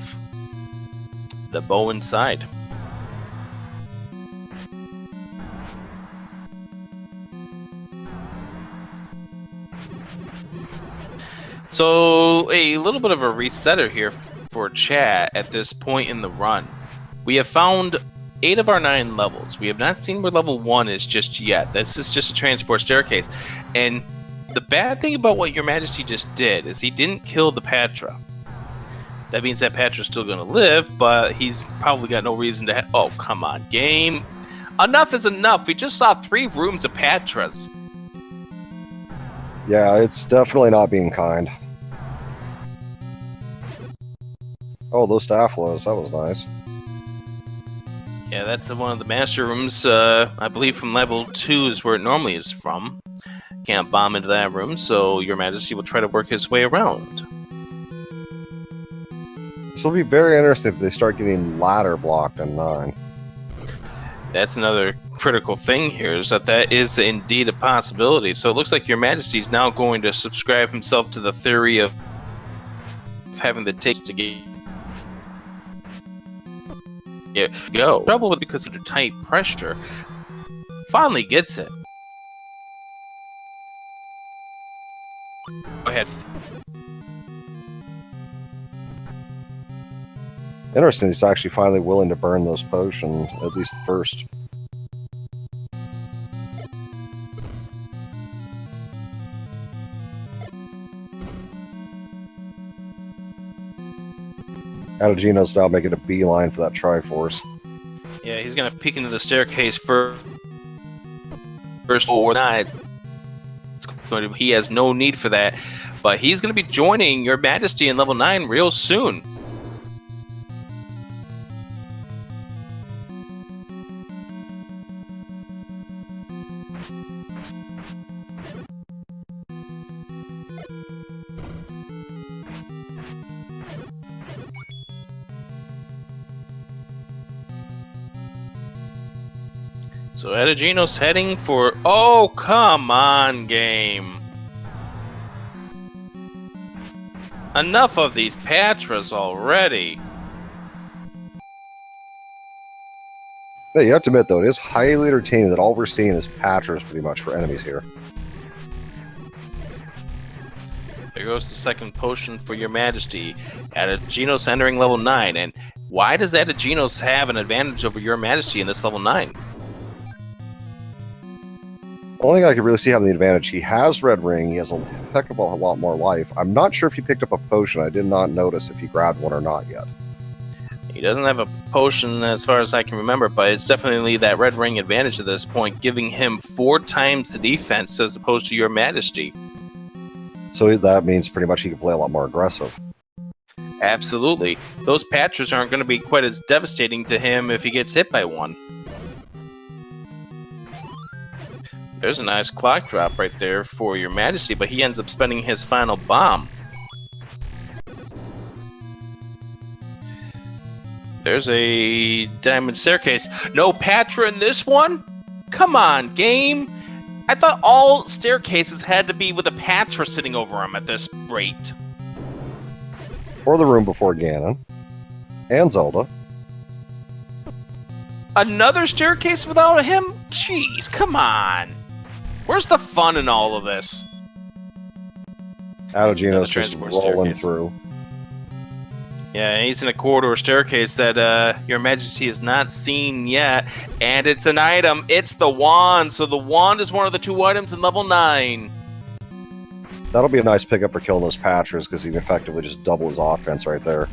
the bow inside. So, a little bit of a resetter here for chat at this point in the run. We have found 8 of our 9 levels. We have not seen where level 1 is just yet. This is just a transport staircase. And the bad thing about what Your Majesty just did is he didn't kill the Patra. That means that Patra's still going to live, but he's probably got no reason to... Oh, come on, game. Enough is enough. We just saw 3 rooms of Patras. Yeah, it's definitely not being kind. Oh, those Staphlos, that was nice. Yeah, that's one of the master rooms. I believe from level 2 is where it normally is from. Can't bomb into that room, so Your Majesty will try to work his way around. This will be very interesting if they start getting ladder blocked in 9. That's another critical thing here, is that is indeed a possibility. So it looks like Your Majesty is now going to subscribe himself to the theory of having the taste to go. Trouble with because of the tight pressure. Finally gets it. Go ahead. Interesting, he's actually finally willing to burn those potions, at least the first. Ategenos now making a beeline for that Triforce. Yeah, he's gonna peek into the staircase first or not. He has no need for that, but he's gonna be joining Your Majesty in level 9 real soon. So Ategenos heading for... Oh, come on, game. Enough of these Patras already. Hey, you have to admit, though, it is highly entertaining that all we're seeing is Patras, pretty much, for enemies here. There goes the second potion for Your Majesty. Ategenos entering level 9. And why does Ategenos have an advantage over Your Majesty in this level 9? Only thing I could really see having the advantage, he has Red Ring, he has a heck of a lot more life. I'm not sure if he picked up a potion. I did not notice if he grabbed one or not yet. He doesn't have a potion as far as I can remember, but it's definitely that Red Ring advantage at this point, giving him 4 times the defense as opposed to Your Majesty. So that means pretty much he can play a lot more aggressive. Absolutely. Those Patras aren't going to be quite as devastating to him if he gets hit by one. There's a nice clock drop right there for Your Majesty, but he ends up spending his final bomb. There's a diamond staircase. No Patra in this one? Come on, game. I thought all staircases had to be with a Patra sitting over them at this rate. Or the room before Ganon. And Zelda. Another staircase without him? Jeez, come on. Where's the fun in all of this? Ategenos just rolling through. Yeah, he's in a corridor staircase that Your Majesty has not seen yet. And it's an item. It's the wand. So the wand is one of the 2 items in level 9. That'll be a nice pickup for killing those Patras, because he can effectively just double his offense right there.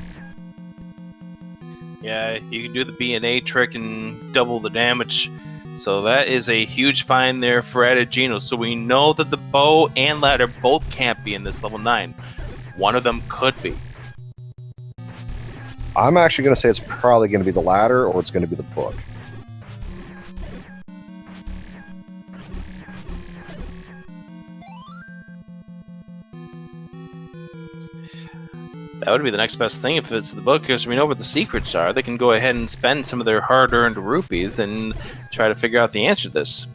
Yeah, you can do the B&A trick and double the damage. So that is a huge find there for Ategenos. So we know that the bow and ladder both can't be in this level 9. One of them could be. I'm actually going to say it's probably going to be the ladder, or it's going to be the book. That would be the next best thing if it's the book, because we know what the secrets are. They can go ahead and spend some of their hard-earned rupees and try to figure out the answer to this.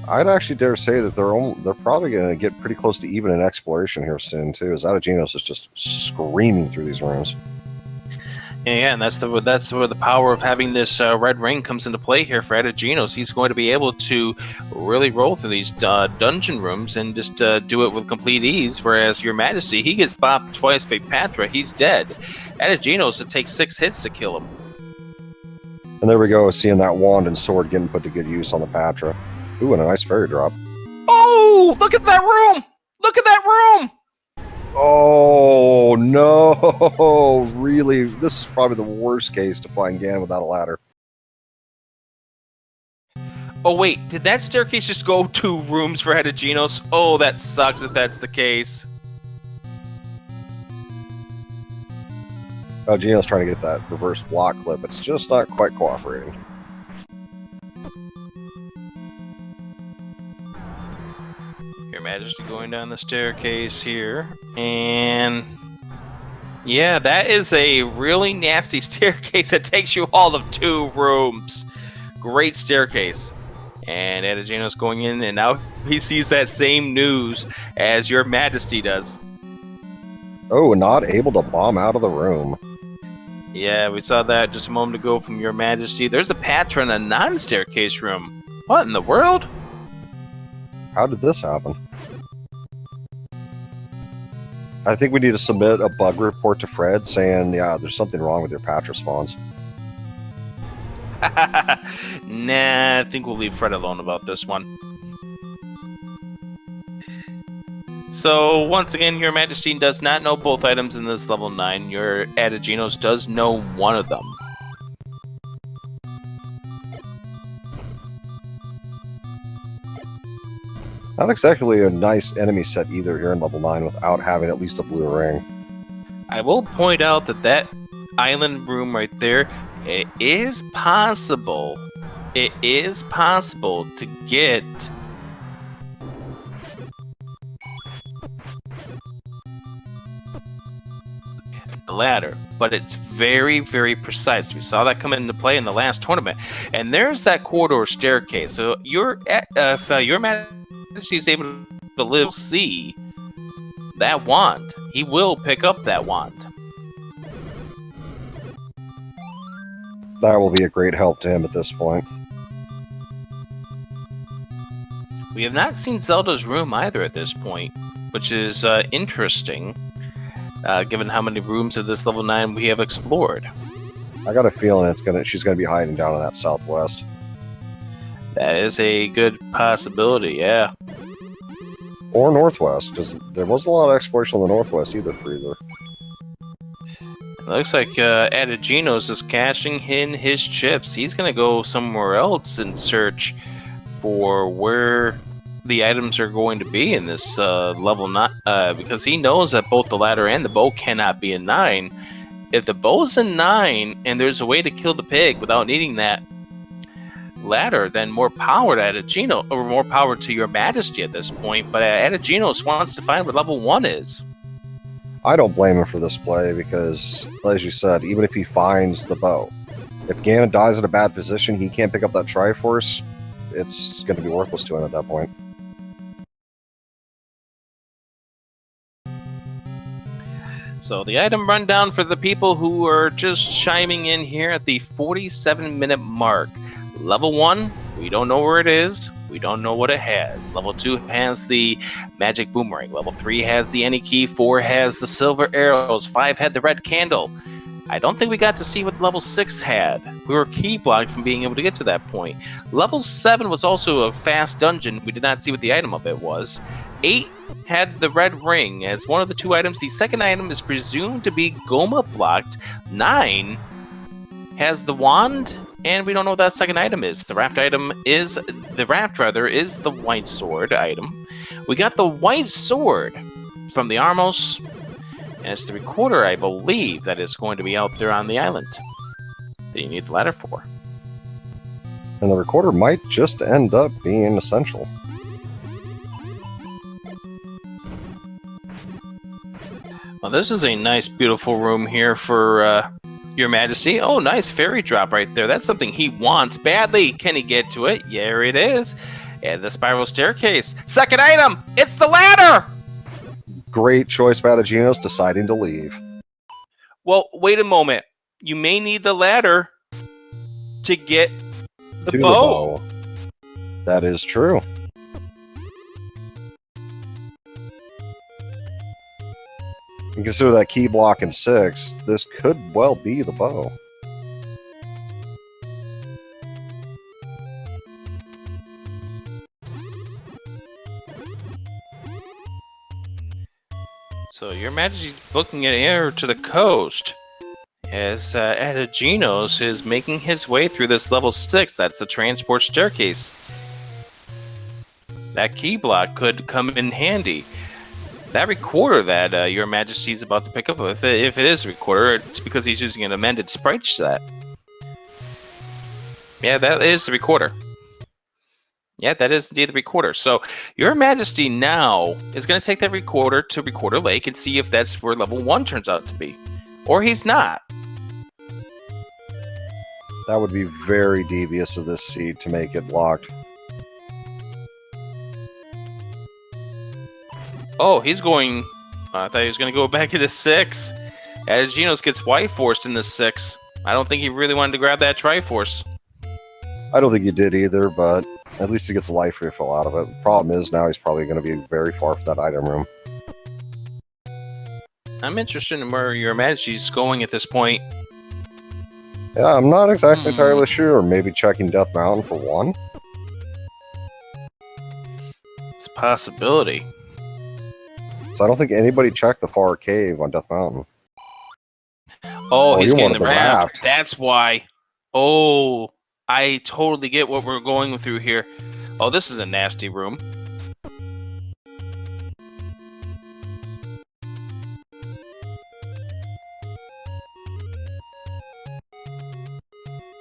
I'd actually dare say that they're probably going to get pretty close to even in exploration here soon, too, as Ategenos is just screaming through these rooms. Yeah, and that's where the power of having this red ring comes into play here for Ategenos. He's going to be able to really roll through these dungeon rooms and just do it with complete ease, whereas Your Majesty, he gets bopped twice by Patra, he's dead. Ategenos, it takes 6 hits to kill him. And there we go, seeing that wand and sword getting put to good use on the Patra. Ooh, and a nice fairy drop. Oh, look at that room! Look at that room! Oh, no. Really, this is probably the worst case to find Ganon without a ladder. Oh, wait, did that staircase just go 2 rooms for Ategenos? Oh, that sucks if that's the case. Ategenos trying to get that reverse block clip. It's just not quite cooperating. Your Majesty going down the staircase here, and Yeah, that is a really nasty staircase that takes you all of 2 rooms. Great staircase. And Ategenos going in, and now he sees that same news as Your Majesty does. Oh, not able to bomb out of the room. Yeah, we saw that just a moment ago from Your Majesty. There's a Patra in a non-staircase room. What in the world? How did this happen? I think we need to submit a bug report to Fred saying, yeah, there's something wrong with your Patra spawns. Nah, I think we'll leave Fred alone about this one. So, once again, Your Majesty does not know both items in this level 9. Your Ategenos does know one of them. Not exactly a nice enemy set either here in level 9 without having at least a blue ring. I will point out that that island room right there, it is possible to get the ladder, but it's very, very precise. We saw that come into play in the last tournament, and there's that corridor staircase. So Your Majesty is able to live see that wand. He will pick up that wand. That will be a great help to him at this point. We have not seen Zelda's room either at this point, which is interesting, given how many rooms of this level 9 we have explored. I got a feeling she's gonna be hiding down in that southwest. That is a good possibility, yeah. Or northwest, because there wasn't a lot of exploration in the northwest either for either. It looks like Ategenos is cashing in his chips. He's going to go somewhere else and search for where the items are going to be in this level 9, because he knows that both the ladder and the bow cannot be a 9. If the bow's a 9 and there's a way to kill the pig without needing that ladder, then more power to Ategenos, or more power to Your Majesty at this point. But Ategenos wants to find what level 1 is. I don't blame him for this play because, as you said, even if he finds the bow, if Ganon dies in a bad position, he can't pick up that Triforce. It's going to be worthless to him at that point. So the item rundown for the people who are just chiming in here at the 47-minute mark. Level 1, we don't know where it is. We don't know what it has. Level 2 has the magic boomerang. Level 3 has the any key. 4 has the silver arrows. 5 had the red candle. I don't think we got to see what level 6 had. We were key blocked from being able to get to that point. Level 7 was also a fast dungeon. We did not see what the item of it was. 8 had the red ring as one of the 2 items. The second item is presumed to be Goma blocked. 9 has the wand, and we don't know what that second item is. The raft is the white sword item. We got the white sword from the Armos, and it's the recorder, I believe, that is going to be out there on the island that you need the ladder for. And the recorder might just end up being essential. Well, this is a nice, beautiful room here for Your Majesty. Oh, nice fairy drop right there. That's something he wants badly. Can he get to it? There it is. And the spiral staircase. Second item! It's the ladder! Great choice by Ategenos deciding to leave. Well, wait a moment. You may need the ladder to get the bow. That is true. And consider that key block in 6, this could well be the bow. So Your Majesty's booking an air to the coast as Ategenos is making his way through this level 6. That's the transport staircase. That key block could come in handy. That recorder that Your Majesty's about to pick up, if it is a recorder, it's because he's using an amended sprite set. Yeah, that is the recorder. Yeah, that is indeed the recorder. So Your Majesty now is going to take that recorder to Recorder Lake and see if that's where level 1 turns out to be. Or he's not. That would be very devious of this seed to make it blocked. Oh, he's going... I thought he was going to go back into 6. Ategenos gets White Forced in the 6. I don't think he really wanted to grab that Triforce. I don't think he did either, but at least he gets a life refill out of it. The problem is now he's probably going to be very far from that item room. I'm interested in where Your Majesty's going at this point. Yeah, I'm not exactly entirely sure. Maybe checking Death Mountain for 1? It's a possibility. So I don't think anybody checked the far cave on Death Mountain. Oh, he's getting the raft. raft. That's why. Oh, I totally get what we're going through here. Oh, this is a nasty room.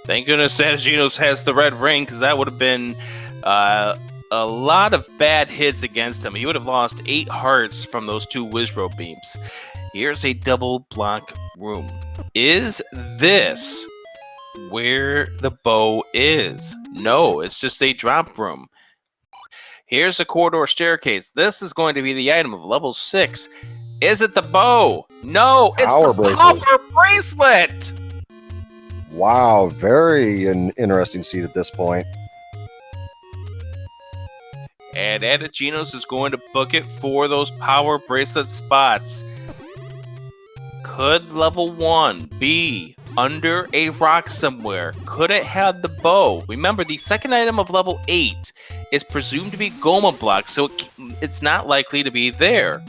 Thank goodness Ategenos has the red ring, because that would have been a lot of bad hits against him. He would have lost 8 hearts from those 2 Wizrobe beams. Here's a double block room. Is this where the bow is? No, it's just a drop room. Here's a corridor staircase. This is going to be the item of level 6. Is it the bow? No, it's Power the bracelet. power bracelet! Wow, very interesting seed at this point. And Ategenos is going to book it for those power bracelet spots. Could level 1 be under a rock somewhere? Could it have the bow? Remember, the second item of level 8 is presumed to be Goma block, so it's not likely to be there.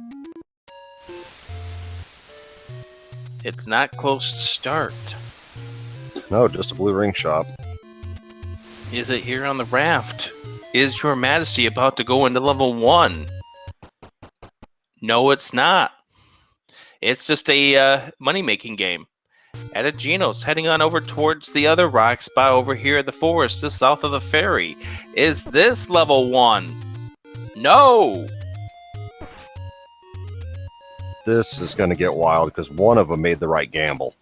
It's not close to start. No, just a blue ring shop. Is it here on the raft? Is Your Majesty about to go into level 1? No, it's not. It's just a money-making game. Ategenos heading on over towards the other rock spot over here in the forest, just south of the ferry. Is this level 1? No! This is going to get wild because one of them made the right gamble.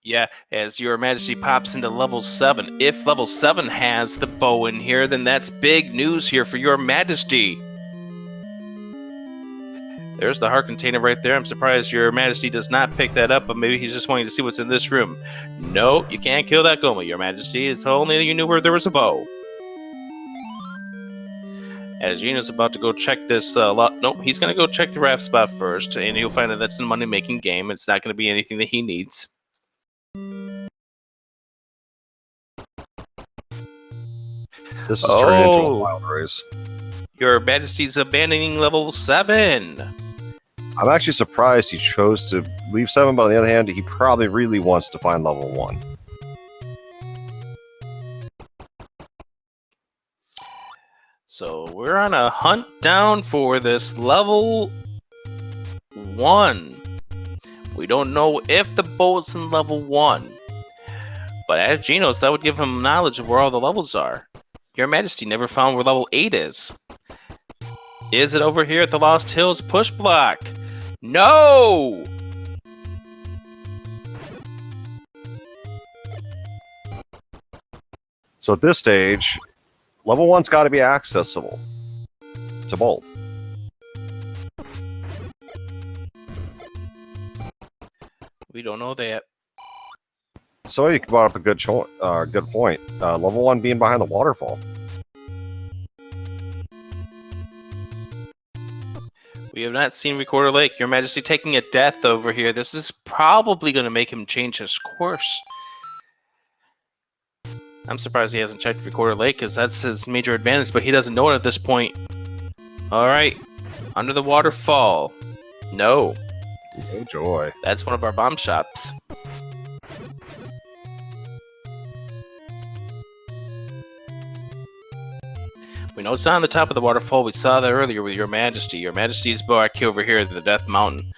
Yeah, as Your Majesty pops into level 7. If level 7 has the bow in here, then that's big news here for Your Majesty. There's the heart container right there. I'm surprised Your Majesty does not pick that up, but maybe he's just wanting to see what's in this room. No, you can't kill that Goma, Your Majesty. It's only you knew where there was a bow. As Gina's about to go check this nope, he's going to go check the raft spot first, and he'll find out that's a money-making game. It's not going to be anything that he needs. This is turning into a wild race. Your Majesty's abandoning level 7. I'm actually surprised he chose to leave 7, but on the other hand, he probably really wants to find level 1. So we're on a hunt down for this level 1. We don't know if the bow's in level 1. But at Ategenos, that would give him knowledge of where all the levels are. Your Majesty never found where level 8 is. Is it over here at the Lost Hills push block? No! So at this stage, level 1's got to be accessible to both. We don't know that. So you brought up a good point. Level 1 being behind the waterfall. We have not seen Recorder Lake. Your Majesty taking a death over here. This is probably going to make him change his course. I'm surprised he hasn't checked Recorder Lake, because that's his major advantage, but he doesn't know it at this point. Alright. Under the waterfall. No. Oh joy. That's one of our bomb shops. We know it's not on the top of the waterfall. We saw that earlier with Your Majesty. Your Majesty's back over here at the Death Mountain.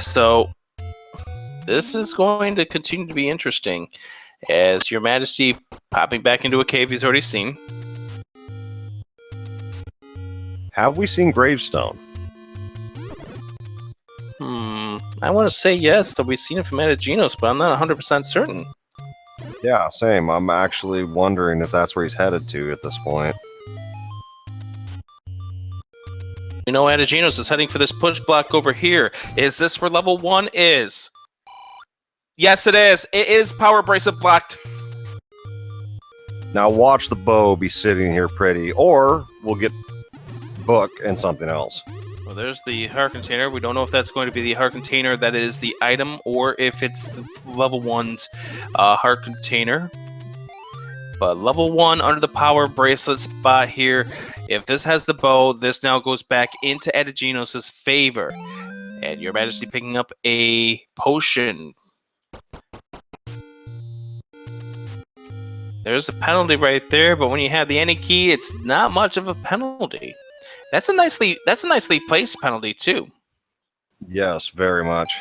So this is going to continue to be interesting, as Your Majesty popping back into a cave he's already seen. Have we seen Gravestone? I want to say yes, that we've seen it from Ategenos, but I'm not 100% certain. Yeah, same. I'm actually wondering if that's where he's headed to at this point. You know, Ategenos is heading for this push block over here. Is this where level 1 is? Yes, it is. It is power bracelet blocked. Now watch the bow be sitting here pretty, or we'll get book and something else. Well, there's the heart container. We don't know if that's going to be the heart container that is the item, or if it's the level 1's heart container. But level 1 under the power bracelet spot here. If this has the bow, this now goes back into Ategenos' favor. And Your Majesty picking up a potion. There's a penalty right there, but when you have the any key, it's not much of a penalty. That's a nicely placed penalty too. Yes, very much.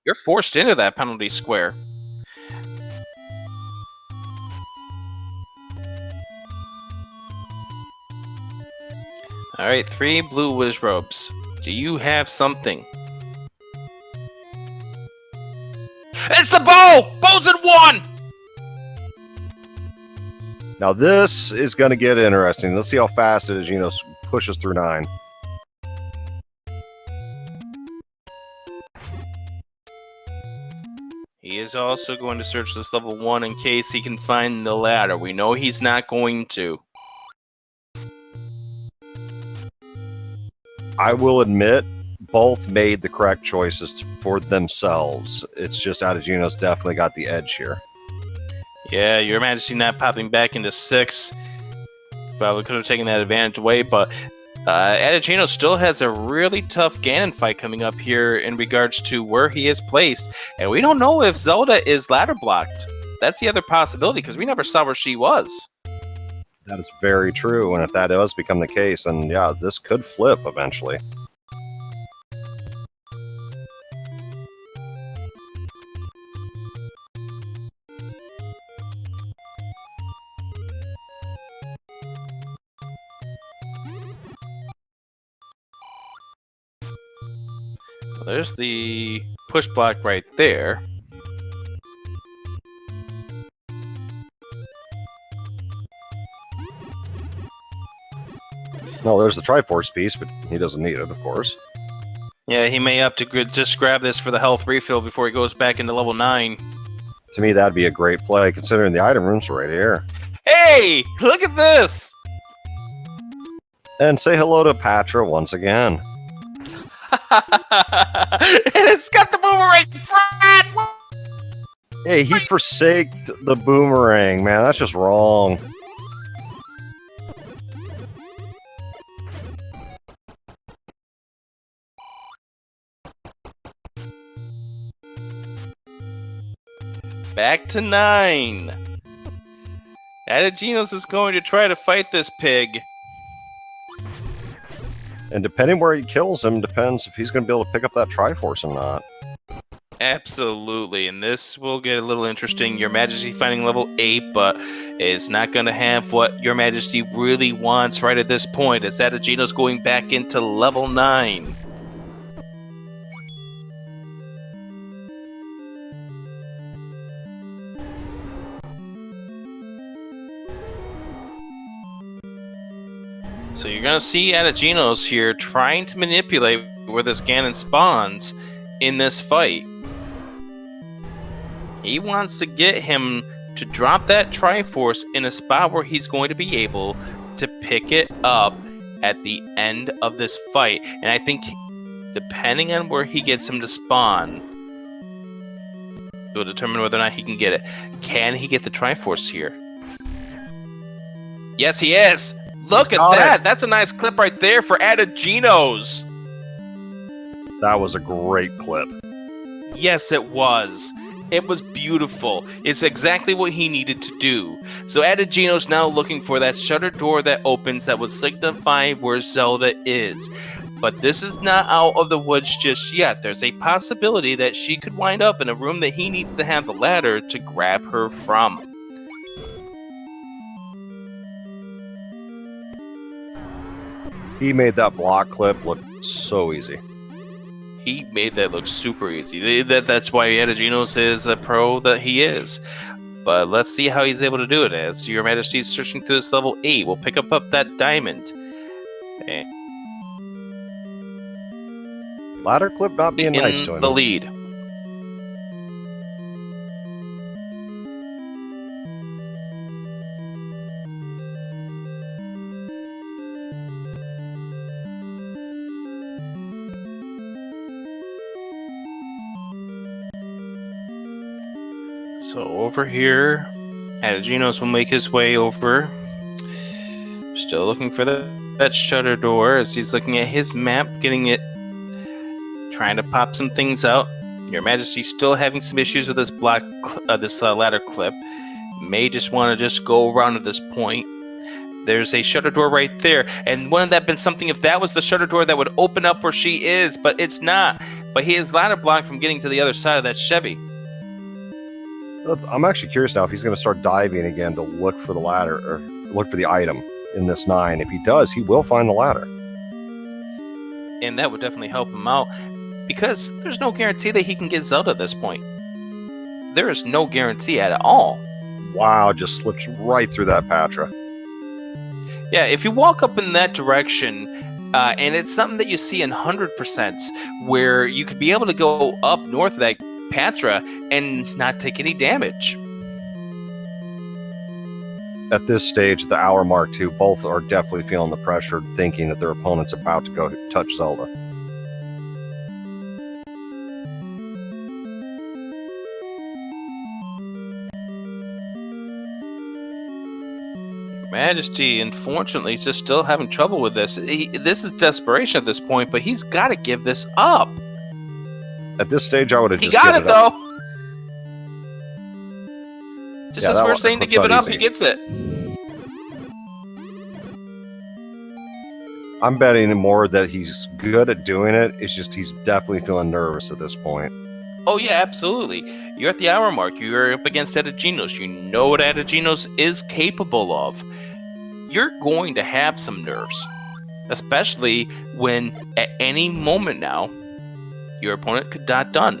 You're forced into that penalty square. Alright, 3 blue whiz robes. Do you have something? It's the bow! Bow's in 1! Now this is going to get interesting. Let's see how fast Ategenos pushes through 9. He is also going to search this level 1 in case he can find the ladder. We know he's not going to. I will admit, both made the correct choices for themselves. It's just Ategenos definitely got the edge here. Yeah, Your Majesty not popping back into 6. Probably could have taken that advantage away, but Ategenos still has a really tough Ganon fight coming up here in regards to where he is placed. And we don't know if Zelda is ladder blocked. That's the other possibility, because we never saw where she was. That is very true, and if that does become the case, then yeah, this could flip eventually. Well, there's the push block right there. No, there's the Triforce piece, but he doesn't need it, of course. Yeah, he may have to just grab this for the health refill before he goes back into level 9. To me, that'd be a great play, considering the item rooms are right here. Hey! Look at this! And say hello to Patra once again. And it's got the boomerang front! Hey, he forsaked the boomerang, man. That's just wrong. Back to 9. Ategenos is going to try to fight this pig. And depending where he kills him, depends if he's going to be able to pick up that Triforce or not. Absolutely, and this will get a little interesting. Your Majesty finding level 8, but is not going to have what Your Majesty really wants right at this point. As Ategenos going back into level 9. So you're going to see Ategenos here trying to manipulate where this Ganon spawns in this fight. He wants to get him to drop that Triforce in a spot where he's going to be able to pick it up at the end of this fight. And I think depending on where he gets him to spawn, it will determine whether or not he can get it. Can he get the Triforce here? Yes, he is! Look at that! That's a nice clip right there for Ategenos! That was a great clip. Yes, it was. It was beautiful. It's exactly what he needed to do. So Ategenos now looking for that shutter door that opens that would signify where Zelda is. But this is not out of the woods just yet. There's a possibility that she could wind up in a room that he needs to have the ladder to grab her from. He made that block clip look so easy. He made that look super easy. That's why Ategenos is a pro that he is. But let's see how he's able to do it. As Your Majesty's searching through this level 8, we'll pick up that diamond. And Ladder clip not being nice to him. the lead. So over here, Ategenos will make his way over. Still looking for that shutter door as he's looking at his map, getting it, trying to pop some things out. Your Majesty still having some issues with this ladder clip. May just want to just go around at this point. There's a shutter door right there, and wouldn't that been something if that was the shutter door that would open up where she is? But it's not. But he is ladder blocked from getting to the other side of that Chevy. I'm actually curious now if he's going to start diving again to look for the ladder or look for the item in this 9. If he does, he will find the ladder. And that would definitely help him out because there's no guarantee that he can get Zelda at this point. There is no guarantee at all. Wow, just slips right through that Patra. Yeah, if you walk up in that direction, and it's something that you see in 100%, where you could be able to go up north of that Patra and not take any damage. At this stage, the hour mark too, both are definitely feeling the pressure, thinking that their opponent's about to go touch Zelda. Majesty, unfortunately, is just still having trouble with this. This is desperation at this point, but he's got to give this up. At this stage, I would have He just got given it, though. Just Yeah, as that we're one saying to clips give out it up, easy. he gets it. I'm betting more that he's good at doing it. It's just he's definitely feeling nervous at this point. Oh, yeah, absolutely. You're at the hour mark. You're up against Ategenos. You know what Ategenos is capable of. You're going to have some nerves, especially when at any moment now, your opponent could not done.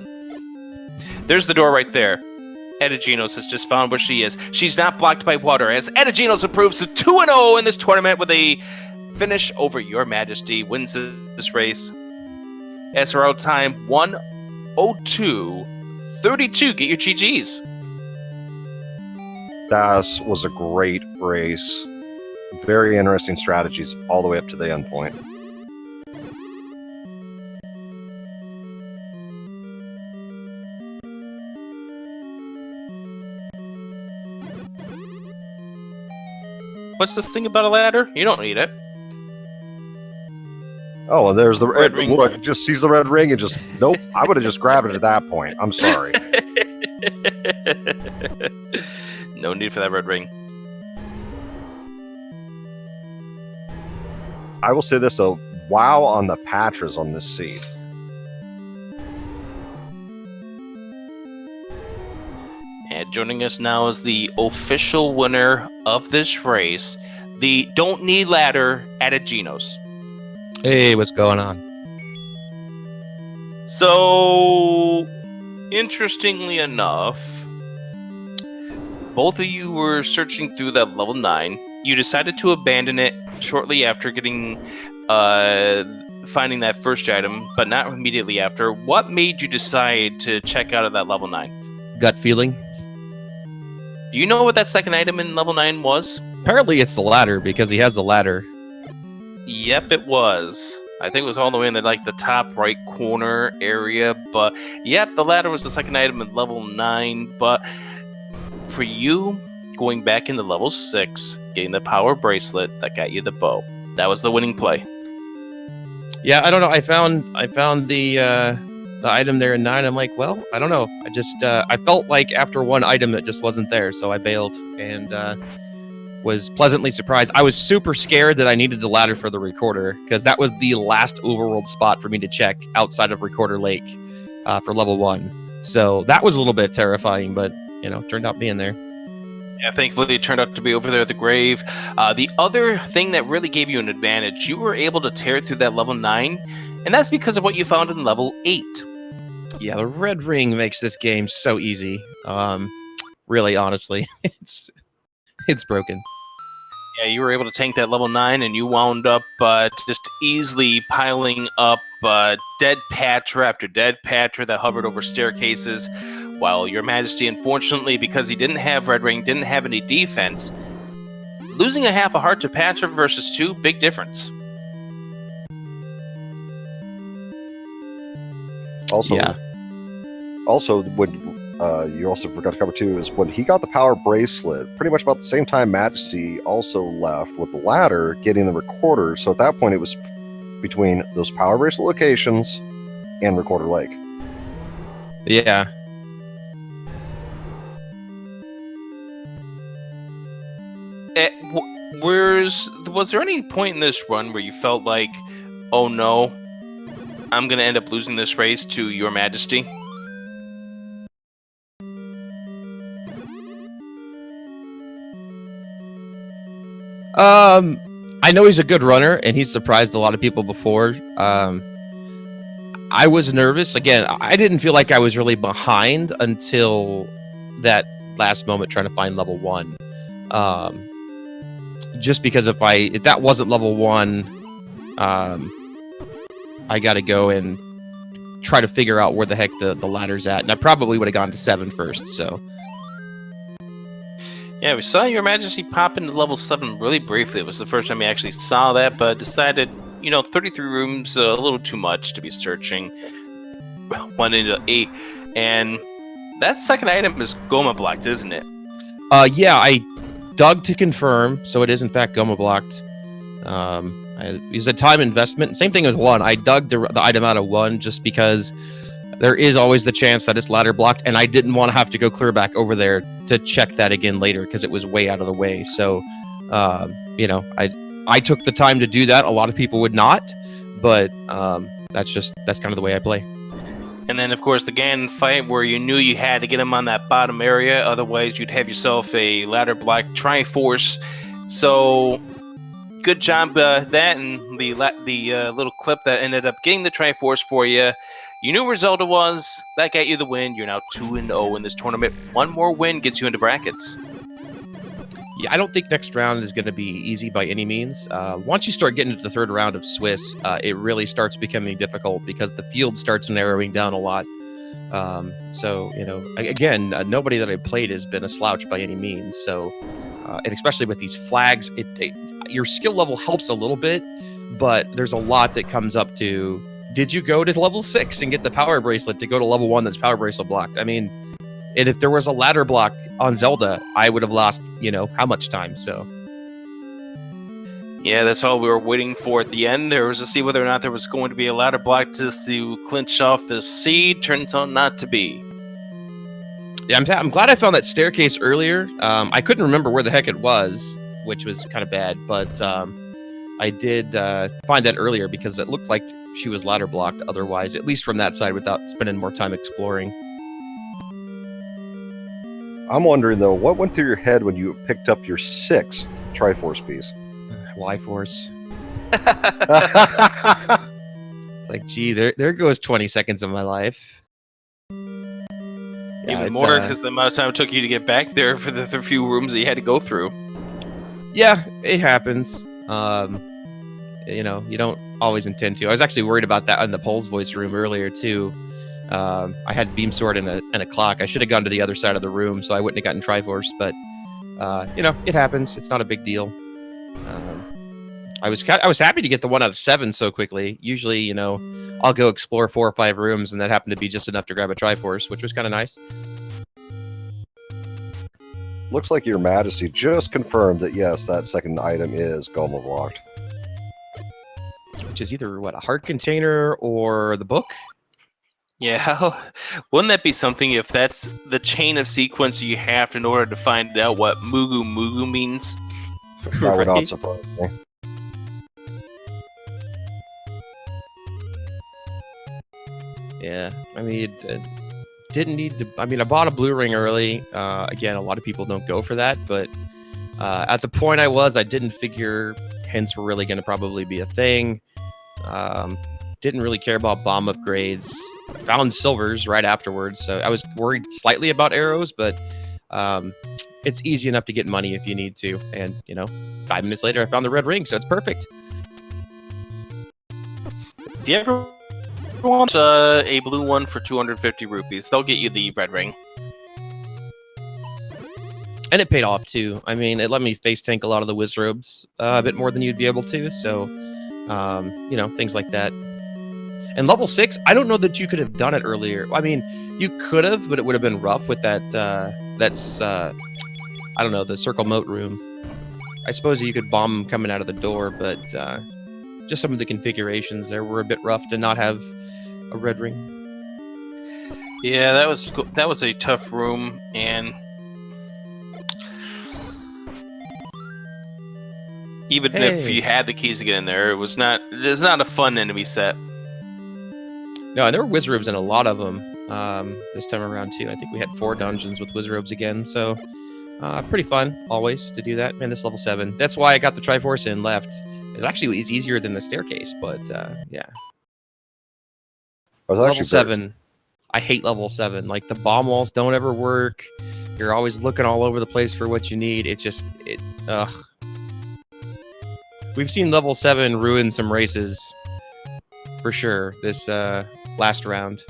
There's the door right there. Ategenos has just found where she is. She's not blocked by water, as Ategenos improves to 2-0 in this tournament with a finish over Your Majesty, wins this race. SRO time 1:02:32. Get your GGs. That was a great race. Very interesting strategies all the way up to the end point. What's this thing about a ladder? You don't need it. Oh, and there's the Red ring. Look, just sees the red ring and just nope. I would have just grabbed it at that point. I'm sorry. No need for that red ring. I will say this though. Wow on the Patras on this seed. And joining us now is the official winner of this race, the Don't Need Ladder Ategenos. Hey, what's going on? So, interestingly enough, both of you were searching through that level 9. You decided to abandon it shortly after getting, finding that first item, but not immediately after. What made you decide to check out of that level 9? Gut feeling? Do you know what that second item in level 9 was? Apparently it's the ladder, because he has the ladder. Yep, it was. I think it was all the way in the top right corner area, but yep, the ladder was the second item in level 9, but for you, going back into level 6, getting the power bracelet that got you the bow. That was the winning play. Yeah, I don't know. I found the item there in 9. I'm like, well, I don't know. I just I felt like after one item it just wasn't there, so I bailed and was pleasantly surprised. I was super scared that I needed the ladder for the recorder because that was the last overworld spot for me to check outside of Recorder Lake for level 1. So that was a little bit terrifying, but turned out being there. Yeah, thankfully it turned out to be over there at the grave. The other thing that really gave you an advantage, you were able to tear through that level 9, and that's because of what you found in level 8. Yeah, the red ring makes this game so easy. Really, honestly, it's broken. Yeah, you were able to tank that level 9, and you wound up just easily piling up dead Patra after dead Patra that hovered over staircases, while Your Majesty, unfortunately, because he didn't have Red Ring, didn't have any defense, losing a half a heart to Patra versus 2, big difference. Also, Yeah. Also, when you also forgot to cover too is when he got the power bracelet. Pretty much about the same time, Majesty also left with the ladder, getting the recorder. So at that point, it was between those power bracelet locations and Recorder Lake. Yeah. Was there any point in this run where you felt like, oh no, I'm going to end up losing this race to Your Majesty? I know he's a good runner, and he's surprised a lot of people before. I was nervous. Again, I didn't feel like I was really behind until that last moment trying to find level 1. Just because if that wasn't level 1, I got to go and try to figure out where the heck the ladder's at, and I probably would have gone to 7 first. So yeah, we saw Your Majesty pop into level 7 really briefly. It was the first time we actually saw that, but decided, 33 rooms, a little too much to be searching. Went into 8, and that second item is Goma blocked, isn't it? Yeah, I dug to confirm, so it is in fact Goma blocked. It was a time investment. Same thing with 1. I dug the item out of 1 just because there is always the chance that it's ladder blocked, and I didn't want to have to go clear back over there to check that again later because it was way out of the way. So, I took the time to do that. A lot of people would not, but that's kind of the way I play. And then, of course, the Ganon fight where you knew you had to get him on that bottom area, otherwise you'd have yourself a ladder block Triforce. So, good job that, and the little clip that ended up getting the Triforce for you. You knew where Zelda was. That got you the win. You're now 2-0 in this tournament. One more win gets you into brackets. Yeah, I don't think next round is going to be easy by any means. Once you start getting into the third round of Swiss, it really starts becoming difficult because the field starts narrowing down a lot. So, again, nobody that I've played has been a slouch by any means. So, and especially with these flags, your skill level helps a little bit, but there's a lot that comes up to, did you go to level 6 and get the power bracelet to go to level 1 that's power bracelet blocked? I mean, and if there was a ladder block on Zelda, I would have lost, how much time, so. Yeah, that's all we were waiting for at the end. There was to see whether or not there was going to be a ladder block just to clinch off the seed. Turns out not to be. Yeah, I'm glad I found that staircase earlier. I couldn't remember where the heck it was, which was kind of bad, but I did find that earlier because it looked like she was ladder blocked otherwise, at least from that side, without spending more time exploring. I'm wondering, though, what went through your head when you picked up your 6th Triforce piece? Y-Force. It's like, gee, there goes 20 seconds of my life. Yeah, even more because the amount of time it took you to get back there for the few rooms that you had to go through. Yeah, it happens. You don't always intend to. I was actually worried about that in the Pole's voice room earlier too. I had Beam Sword and a clock. I should have gone to the other side of the room, so I wouldn't have gotten Triforce. But it happens. It's not a big deal. I was happy to get the 1 out of 7 so quickly. Usually, I'll go explore 4 or 5 rooms, and that happened to be just enough to grab a Triforce, which was kind of nice. Looks like Your Majesty just confirmed that, yes, that second item is Goma blocked. Which is either, a heart container or the book? Yeah, wouldn't that be something if that's the chain of sequence you have in order to find out what Mugu Mugu means? That would not surprise me. Yeah, I mean, didn't need to. I mean, I bought a blue ring early. Again, a lot of people don't go for that, but at the point I didn't figure hints were really going to probably be a thing. Didn't really care about bomb upgrades. Found silvers right afterwards, so I was worried slightly about arrows, but it's easy enough to get money if you need to. And 5 minutes later, I found the red ring, so it's perfect. If you ever want a blue one for 250 rupees, they'll get you the red ring. And it paid off too. I mean, it let me face tank a lot of the wizrobes a bit more than you'd be able to. So, things like that. And level 6, I don't know that you could have done it earlier. I mean, you could have, but it would have been rough with that. I don't know, the circle moat room. I suppose you could bomb them coming out of the door, but just some of the configurations there were a bit rough to not have a red ring. Yeah, that was a tough room, and even if you had the keys to get in there, it's not a fun enemy set. No, and there were wizrobes in a lot of them this time around too. I think we had 4 dungeons with wizrobes again, so pretty fun always to do that. Man, this level 7. That's why I got the Triforce and left. It actually is easier than the staircase, but yeah. Level 7. I hate level 7. Like, the bomb walls don't ever work. You're always looking all over the place for what you need. Ugh. We've seen level 7 ruin some races for sure this last round.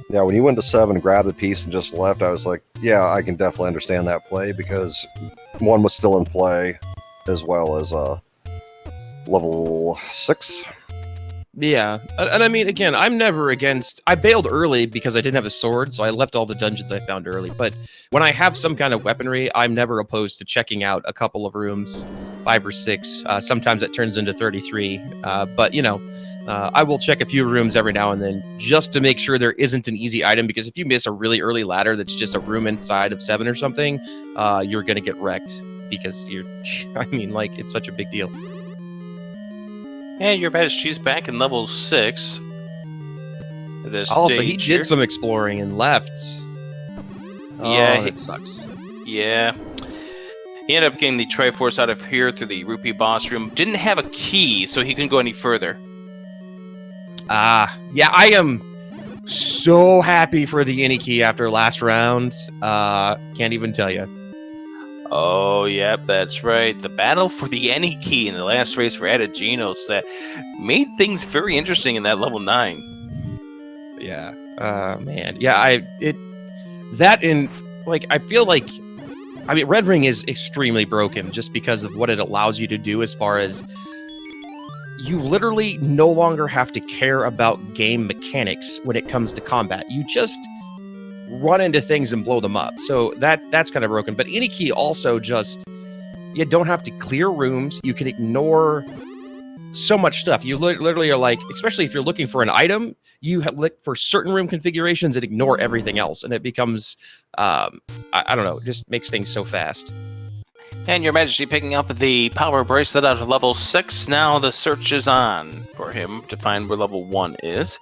Yeah, when you went to 7, grabbed the piece, and just left, I was like, yeah, I can definitely understand that play, because 1 was still in play, as well as level 6. Yeah, and I mean, again, I'm never against... I bailed early because I didn't have a sword, so I left all the dungeons I found early. But when I have some kind of weaponry, I'm never opposed to checking out a couple of rooms, 5 or 6. Sometimes it turns into 33. But, I will check a few rooms every now and then just to make sure there isn't an easy item, because if you miss a really early ladder that's just a room inside of 7 or something, you're going to get wrecked because it's such a big deal. And YourMajeste back in level 6. Also, he did some exploring and left. Yeah, it sucks. Yeah. He ended up getting the Triforce out of here through the Rupee boss room. Didn't have a key, so he couldn't go any further. Yeah, I am so happy for the Any key after last round. Can't even tell you. Oh, yep, that's right. The battle for the Any key in the last race for Ategenos that made things very interesting in that level 9. Yeah. Man. Yeah, I feel like, Red Ring is extremely broken just because of what it allows you to do, as far as you literally no longer have to care about game mechanics when it comes to combat. You just run into things and blow them up. So that's kind of broken. But Any key also you don't have to clear rooms. You can ignore so much stuff. You literally are like, especially if you're looking for an item, you look for certain room configurations and ignore everything else. And it becomes, I don't know, it just makes things so fast. And YourMajeste picking up the power bracelet out of level 6. Now the search is on for him to find where level 1 is.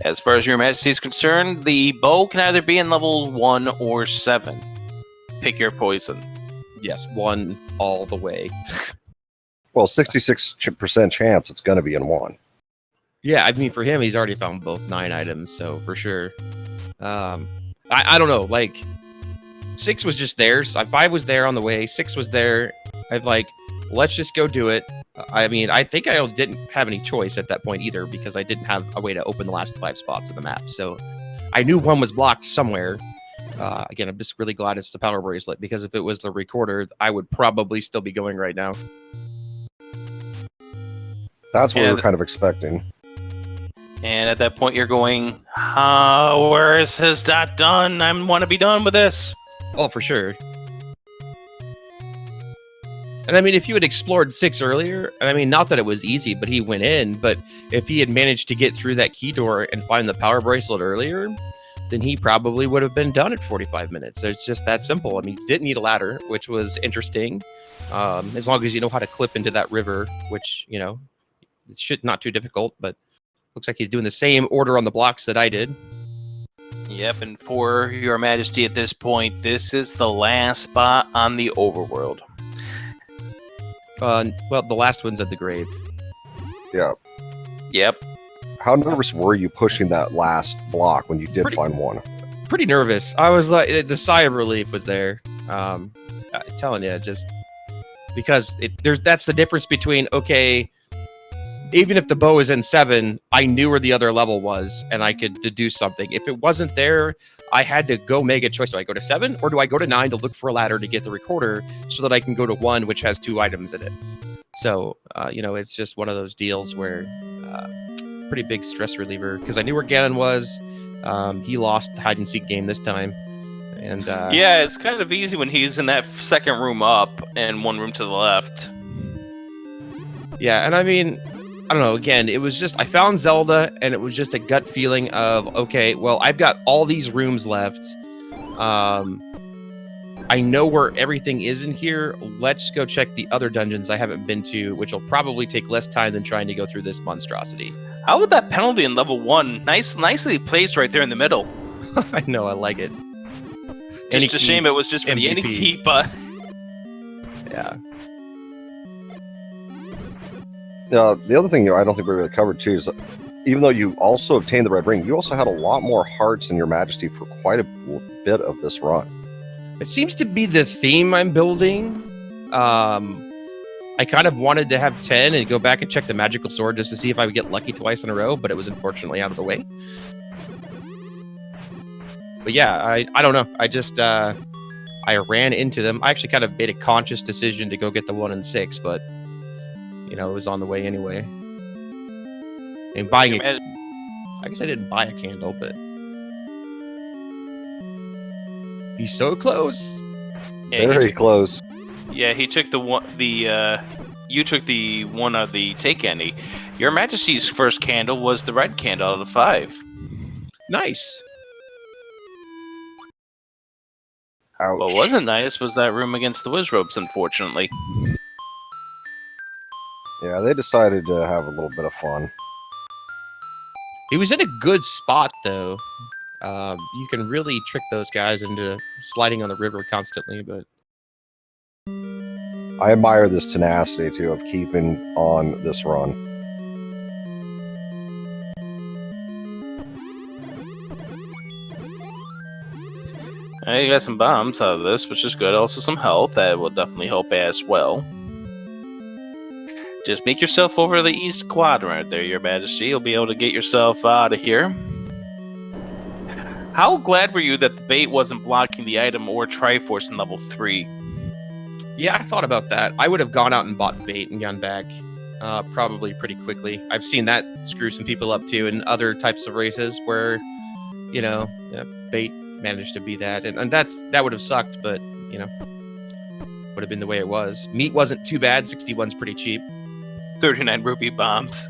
As far as YourMajeste is concerned, the bow can either be in level 1 or 7. Pick your poison. Yes, 1 all the way. Well, 66% chance it's going to be in 1. Yeah, I mean, for him, he's already found both 9 items, so for sure. I don't know, like, 6 was just there. 5 was there on the way. 6 was there. Let's just go do it. I mean, I think I didn't have any choice at that point either, because I didn't have a way to open the last 5 spots of the map. So I knew 1 was blocked somewhere. Again, I'm just really glad it's the power bracelet, because if it was the recorder, I would probably still be going right now. That's what we were kind of expecting. And at that point, you're going, where is his dot done? I want to be done with this. Oh, for sure. And I mean, if you had explored 6 earlier, I mean, not that it was easy, but he went in. But if he had managed to get through that key door and find the power bracelet earlier, then he probably would have been done at 45 minutes. It's just that simple. I mean, he didn't need a ladder, which was interesting. As long as you know how to clip into that river, which, it should not too difficult, but Looks like he's doing the same order on the blocks that I did. Yep, and for Your Majesty at this point, this is the last spot on the overworld. Well, the last one's at the grave. Yeah. Yep. How nervous were you pushing that last block when you did find one? Pretty nervous. I was like, the sigh of relief was there. Telling you, just because that's the difference between, okay, even if the bow is in 7, I knew where the other level was and I could deduce something. If it wasn't there, I had to go make a choice. Do I go to 7 or do I go to 9 to look for a ladder to get the recorder so that I can go to 1, which has 2 items in it? So, it's just one of those deals where pretty big stress reliever because I knew where Ganon was. He lost the hide and seek game this time. And yeah, it's kind of easy when he's in that second room up and one room to the left. Yeah, and I mean, I don't know, again, it was just, I found Zelda, and it was just a gut feeling of, okay, well, I've got all these rooms left. I know where everything is in here. Let's go check the other dungeons I haven't been to, which will probably take less time than trying to go through this monstrosity. How would that penalty in level 1? Nicely placed right there in the middle. I know, I like it. Just a shame it was just for the any key, but... Yeah. The other thing I don't think we really covered too is even though you also obtained the red ring, you also had a lot more hearts in Your Majesty for quite a bit of this run. It seems to be the theme I'm building. I kind of wanted to have 10 and go back and check the magical sword just to see if I would get lucky twice in a row, but it was unfortunately out of the way. But yeah, I don't know. I just I ran into them. I actually kind of made a conscious decision to go get the 1 and 6, but it was on the way anyway. And buying it, I guess I didn't buy a candle, but he's so close. Yeah, Very close. Yeah, he took you took the one of the take candy. Your Majesty's first candle was the red candle out of the 5. Nice. Ouch. What wasn't nice was that room against the Wizrobes, unfortunately. Yeah, they decided to have a little bit of fun. He was in a good spot, though. You can really trick those guys into sliding on the river constantly, but... I admire this tenacity, too, of keeping on this run. You got some bombs out of this, which is good. Also some health. That will definitely help as well. Just make yourself over to the east quadrant there, Your Majesty. You'll be able to get yourself out of here. How glad were you that the bait wasn't blocking the item or Triforce in level 3? Yeah, I thought about that. I would have gone out and bought bait and gone back probably pretty quickly. I've seen that screw some people up too in other types of races where, bait managed to be that. And that would have sucked, but, would have been the way it was. Meat wasn't too bad. 61's pretty cheap. 39 rupee bombs.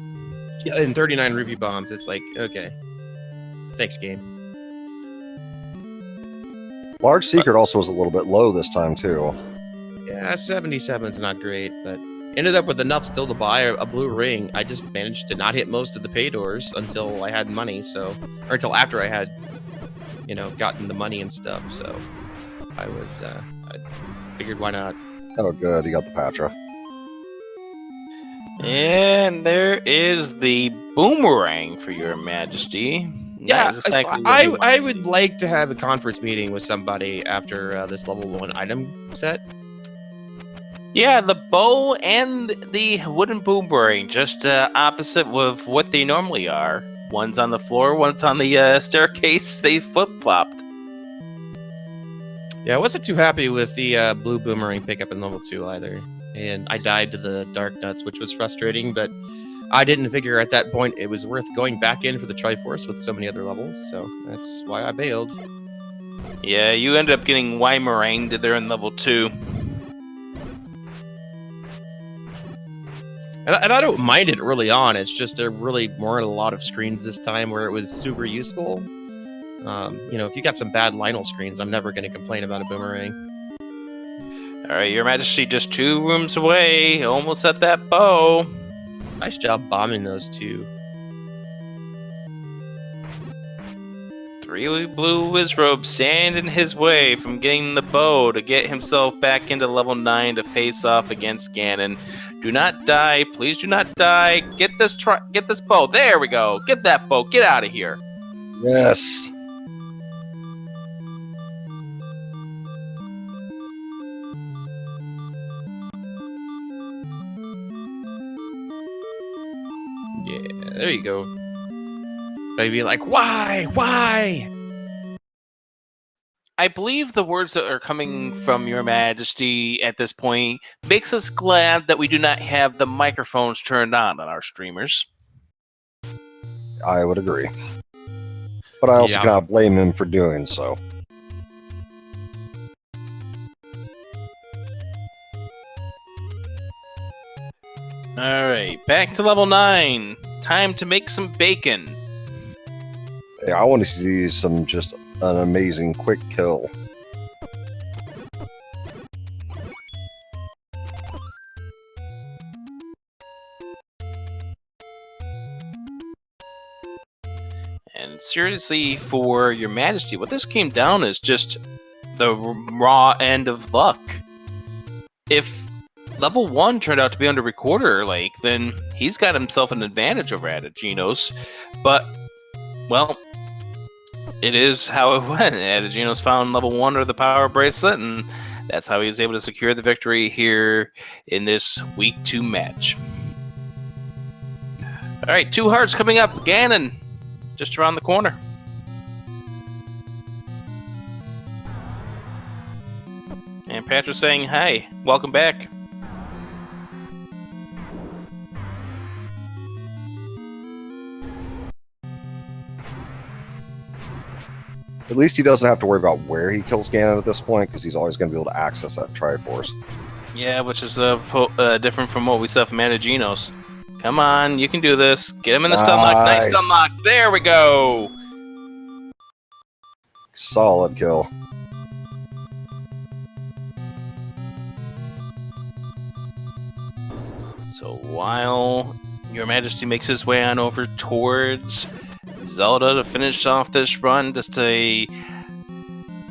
Yeah, and 39 rupee bombs. It's like, okay. Thanks, game. Large Secret also was a little bit low this time, too. Yeah, 77's not great, but ended up with enough still to buy a blue ring. I just managed to not hit most of the pay doors until I had money, or until after I had, gotten the money and stuff, so I figured why not. Oh, good. You got the Patra. And there is the boomerang for Your Majesty. Yeah, exactly I would like to have a conference meeting with somebody after this level 1 item set. Yeah, the bow and the wooden boomerang, just opposite of what they normally are. One's on the floor, one's on the staircase. They flip-flopped. Yeah, I wasn't too happy with the blue boomerang pickup in level 2 either. And I died to the Dark Nuts, which was frustrating, but I didn't figure at that point it was worth going back in for the Triforce with so many other levels, so that's why I bailed. Yeah, you ended up getting Weimeranged there in level 2. And I don't mind it early on, it's just there really weren't a lot of screens this time where it was super useful. If you got some bad Lionel screens, I'm never going to complain about a boomerang. Alright, Your Majesty, just 2 rooms away, almost at that bow. Nice job bombing those 2. 3 blue Wizrobe stand in his way from getting the bow to get himself back into level 9 to face off against Ganon. Do not die. Please do not die. Get this bow. There we go. Get that bow. Get out of here. Yes. Yeah, there you go. They'd be like, why? Why? I believe the words that are coming from Your Majesty at this point makes us glad that we do not have the microphones turned on our streamers. I would agree. But I also cannot blame him for doing so. Alright, back to level 9. Time to make some bacon. Yeah, I want to see some just an amazing quick kill. And seriously, for Your Majesty, what this came down is just the raw end of luck. If level 1 turned out to be under Recorder, then he's got himself an advantage over Ategenos. But, well, it is how it went. Ategenos found level 1 or the power bracelet, and that's how he was able to secure the victory here in this week 2 match. Alright, 2 hearts coming up. Ganon, just around the corner. And Patrick's saying, hi, welcome back. At least he doesn't have to worry about where he kills Ganon at this point, because he's always going to be able to access that Triforce. Yeah, which is different from what we saw from Ategenos. Come on, you can do this. Get him in the stun lock. Nice stun lock. There we go. Solid kill. So while Your Majesty makes his way on over towards Zelda to finish off this run, just a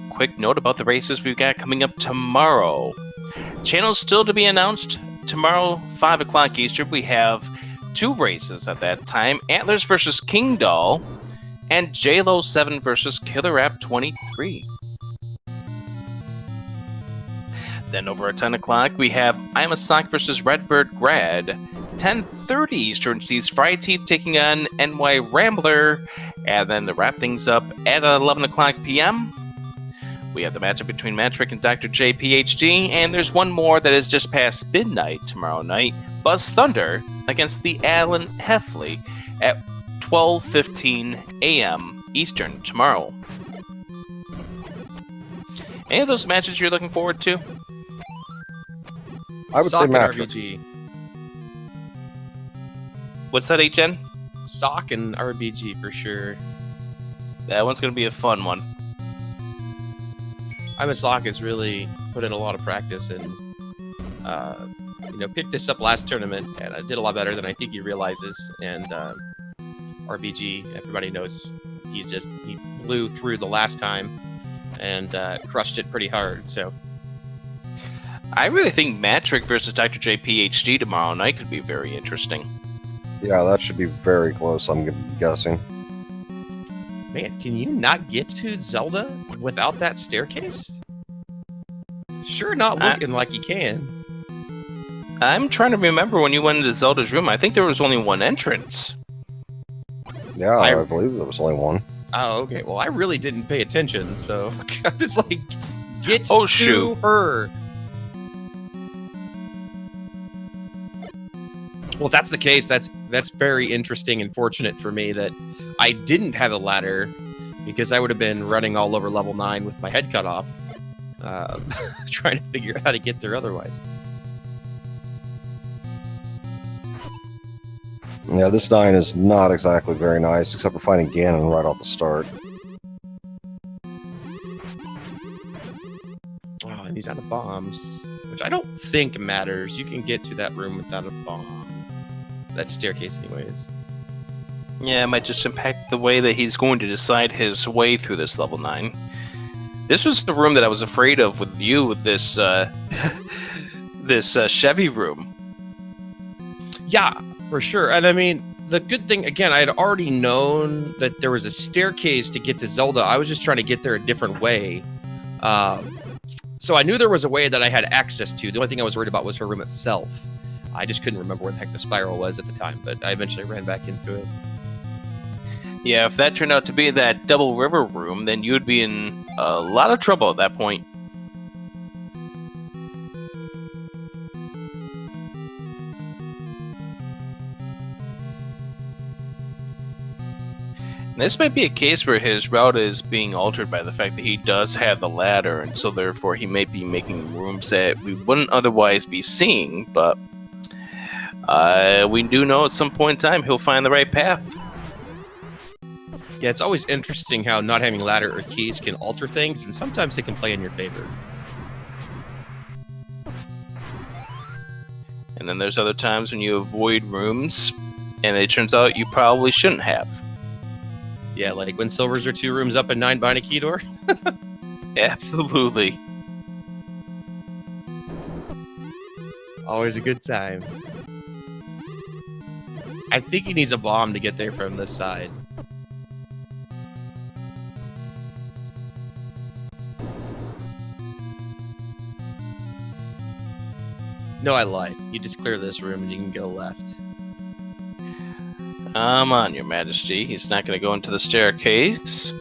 quick note about the races we've got coming up tomorrow. Channels still to be announced. Tomorrow, 5 o'clock Eastern, we have 2 races at that time. Antlers versus King Doll, and JLo 7 versus Killer App 23. Then over at 10 o'clock, we have I'm a Sock versus Redbird Grad. 10:30 Eastern sees Fried Teeth taking on NY Rambler. And then to wrap things up at 11 o'clock p.m., we have the matchup between Matrick and Dr. J PhD. And there's one more that is just past midnight tomorrow night. Buzz Thunder against the Alan Heffley at 12:15 a.m. Eastern tomorrow. Any of those matches you're looking forward to? I would say Matrick. RBG. What's that, HN? Sock and RBG for sure. That one's going to be a fun one. I'm a Sock has really put in a lot of practice and picked this up last tournament, and I did a lot better than I think he realizes. And RBG, everybody knows he blew through the last time and crushed it pretty hard. So I really think Matrick versus Dr. J PhD tomorrow night could be very interesting. Yeah, that should be very close, I'm guessing. Man, can you not get to Zelda without that staircase? Sure not looking like you can. I'm trying to remember when you went into Zelda's room. I think there was only one entrance. Yeah, I believe there was only one. Oh, okay. Well, I really didn't pay attention, so I'm just like, get to her. Well, if that's the case, that's very interesting and fortunate for me that I didn't have a ladder, because I would have been running all over level 9 with my head cut off, trying to figure out how to get there otherwise. Yeah, this 9 is not exactly very nice, except for finding Ganon right off the start. Oh, and he's out of bombs, which I don't think matters. You can get to that room without a bomb. That staircase anyways. Yeah, it might just impact the way that he's going to decide his way through this level 9. This was the room that I was afraid of with you, with this this Chevy room. Yeah, for sure. And I mean, the good thing, again, I had already known that there was a staircase to get to Zelda. I was just trying to get there a different way. So I knew there was a way that I had access to. The only thing I was worried about was her room itself. I just couldn't remember where the heck the spiral was at the time, but I eventually ran back into it. Yeah, if that turned out to be that double river room, then you'd be in a lot of trouble at that point. This might be a case where his route is being altered by the fact that he does have the ladder, and so therefore he may be making rooms that we wouldn't otherwise be seeing, but we do know at some point in time he'll find the right path. Yeah, it's always interesting how not having ladder or keys can alter things, and sometimes they can play in your favor. And then there's other times when you avoid rooms, and it turns out you probably shouldn't have. Yeah, like when silvers are 2 rooms up and 9 behind a key door. Absolutely. Always a good time. I think he needs a bomb to get there from this side. No, I lied. You just clear this room and you can go left. Come on, Your Majesty. He's not going to go into the staircase.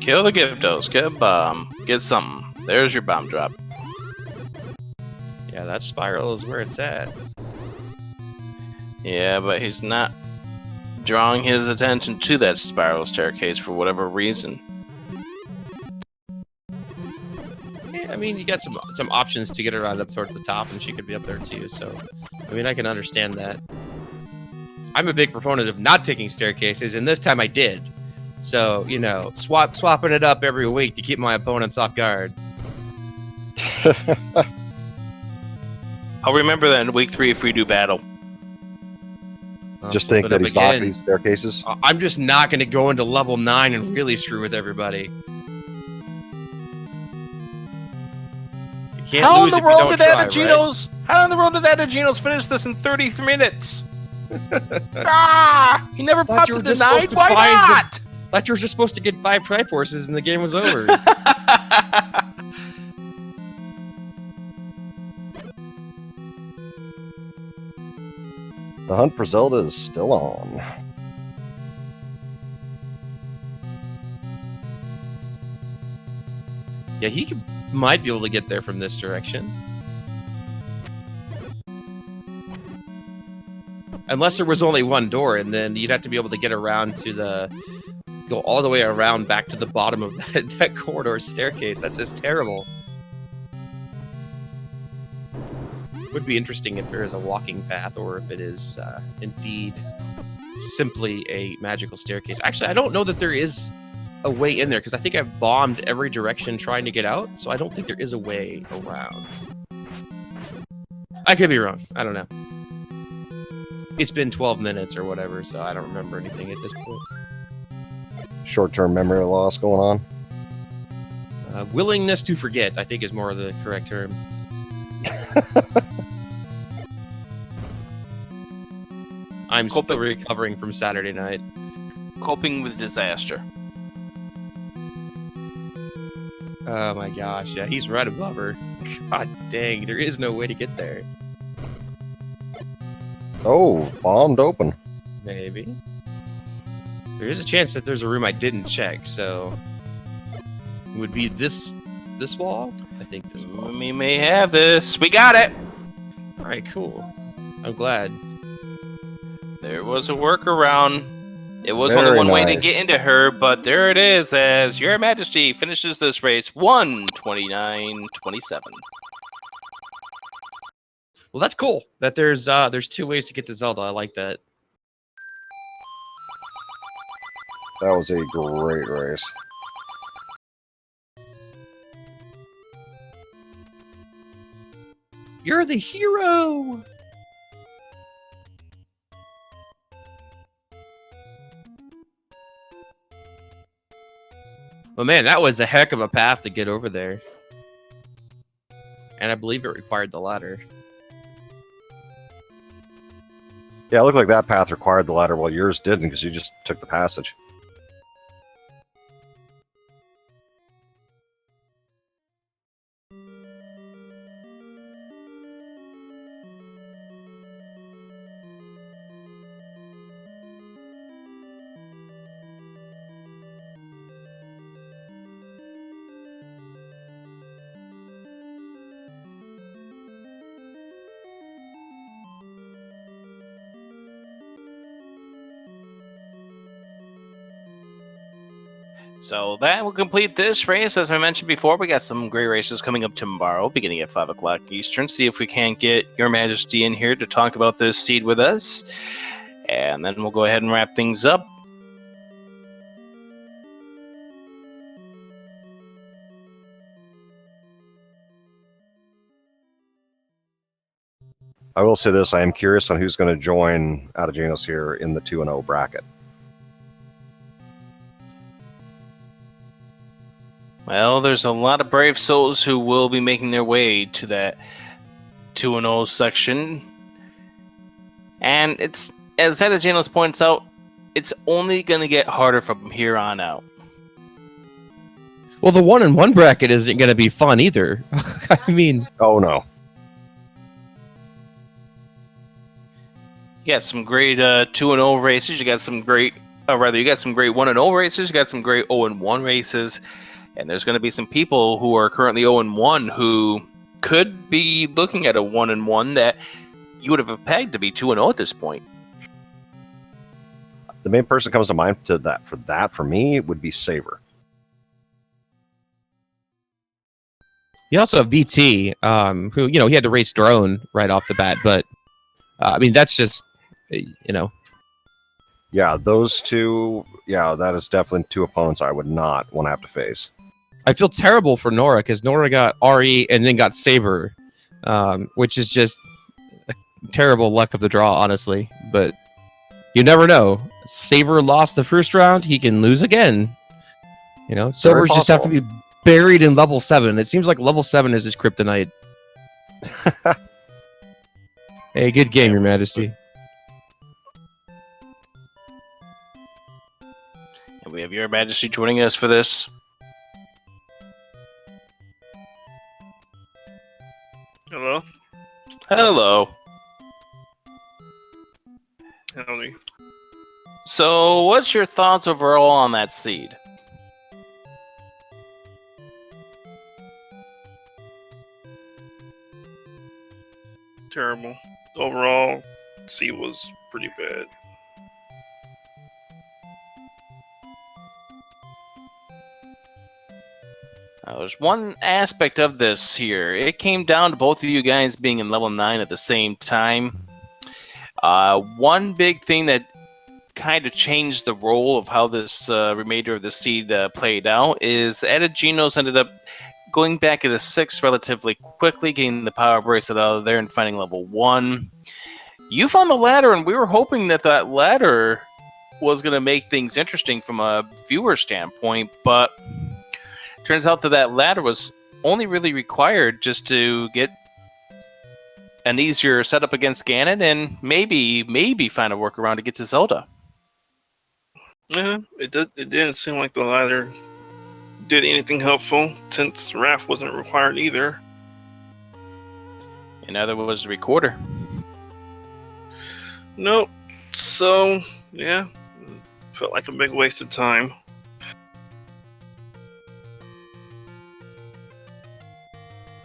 Kill the Gyptos. Get a bomb. Get something. There's your bomb drop. Yeah, that spiral is where it's at. Yeah, but he's not drawing his attention to that spiral staircase for whatever reason. Yeah, I mean, you got some options to get her right up towards the top, and she could be up there too, so... I mean, I can understand that. I'm a big proponent of not taking staircases, and this time I did. So, you know, swapping it up every week to keep my opponents off guard. I'll remember that in week 3 if we do battle. Just think that he's not these staircases. I'm just not going to go into level 9 and really screw with everybody. You can't lose if you don't try, right? How in the world did Ategenos finish this in 30 minutes? He never popped you were into just 9? supposed to Why find not? Thought you were just supposed to get 5 Triforces and the game was over. The hunt for Zelda is still on. Yeah, might be able to get there from this direction. Unless there was only one door, and then you'd have to be able to get around to go all the way around back to the bottom of that corridor staircase. That's just terrible. Would be interesting if there is a walking path, or if it is indeed simply a magical staircase. Actually, I don't know that there is a way in there, because I think I've bombed every direction trying to get out, so I don't think there is a way around. I could be wrong. I don't know. It's been 12 minutes or whatever, so I don't remember anything at this point. Short-term memory loss going on. Willingness to forget, I think, is more of the correct term. I'm still recovering from Saturday night. Coping with disaster. Oh my gosh, yeah, he's right above her. God dang, there is no way to get there. Oh, bombed open. Maybe. There is a chance that there's a room I didn't check, so... It would be this wall? I think this wall. We may have this. We got it! Alright, cool. I'm glad. There was a workaround. It was Very only one way to nice. get into her, but there it is, as Your Majesty finishes this race 1:29:27. Well, that's cool. That there's 2 ways to get to Zelda. I like that. That was a great race. You're the hero! But man, that was a heck of a path to get over there. And I believe it required the ladder. Yeah, it looked like that path required the ladder, while yours didn't, because you just took the passage. So that will complete this race. As I mentioned before, we got some great races coming up tomorrow, beginning at 5 o'clock Eastern. See if we can't get Your Majesty in here to talk about this seed with us. And then we'll go ahead and wrap things up. I will say this, I am curious on who's going to join Ategenos here in the 2-0 bracket. Well, there's a lot of brave souls who will be making their way to that 2-0 section. And it's, as Ategenos points out, it's only going to get harder from here on out. Well, the 1-1 bracket isn't going to be fun either. I mean... Oh, no. You got some great 2-0 races. You got some great, you got some great 1-0 races. You got some great 0-1 races. And there's going to be some people who are currently 0-1 who could be looking at a 1-1 that you would have pegged to be 2-0 at this point. The main person that comes to mind for me would be Saber. You also have VT, who, he had to race drone right off the bat, but I mean, that's just, Yeah, those two, that is definitely two opponents I would not want to have to face. I feel terrible for Nora, because Nora got RE and then got Saber, which is just a terrible luck of the draw, honestly. But you never know. Saber lost the first round, he can lose again. Silvers just have to be buried in level 7. It seems like level 7 is his kryptonite. Hey, good game, Your Majesty. And we have Your Majesty joining us for this. Hello? Hello. Howdy. So, what's your thoughts overall on that seed? Terrible. Overall, C was pretty bad. There's one aspect of this here. It came down to both of you guys being in level 9 at the same time. One big thing that kind of changed the role of how this remainder of the seed played out is Ategenos ended up going back at a 6 relatively quickly, getting the power bracelet out of there and finding level 1. You found the ladder, and we were hoping that that ladder was going to make things interesting from a viewer standpoint, but turns out that that ladder was only really required just to get an easier setup against Ganon and maybe find a workaround to get to Zelda. Yeah, it didn't seem like the ladder did anything helpful since Wrath wasn't required either. And neither was the recorder. Nope. So, yeah, felt like a big waste of time.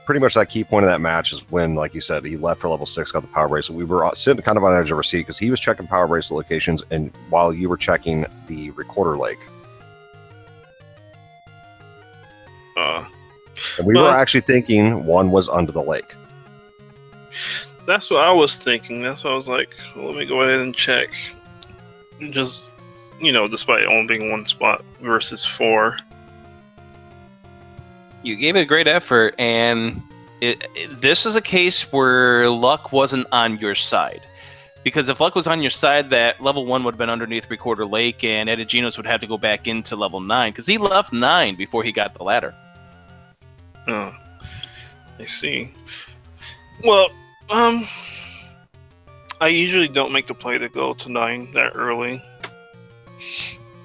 Pretty much that key point of that match is when, like you said, he left for level 6, got the power bracelet. We were sitting kind of on the edge of our seat because he was checking power bracelet locations, and while you were checking the recorder lake. And we were actually thinking one was under the lake. That's what I was thinking. That's why I was like, well, let me go ahead and check. Just, despite only being one spot versus 4. You gave it a great effort, and this is a case where luck wasn't on your side. Because if luck was on your side, that level 1 would have been underneath Three-Quarter Lake, and Ategenos would have to go back into level 9, because he left 9 before he got the ladder. Oh, I see. Well, I usually don't make the play to go to 9 that early.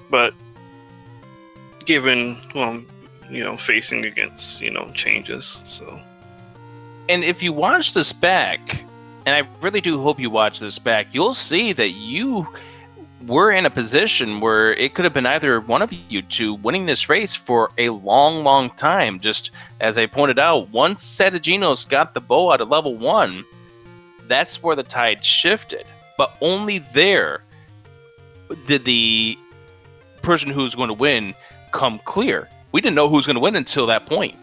But given, facing against, changes, so. And if you watch this back, and I really do hope you watch this back, you'll see that you were in a position where it could have been either one of you two winning this race for a long, long time. Just as I pointed out, once Ategenos got the bow out of level 1, that's where the tide shifted. But only there did the person who's going to win come clear. We didn't know who was going to win until that point.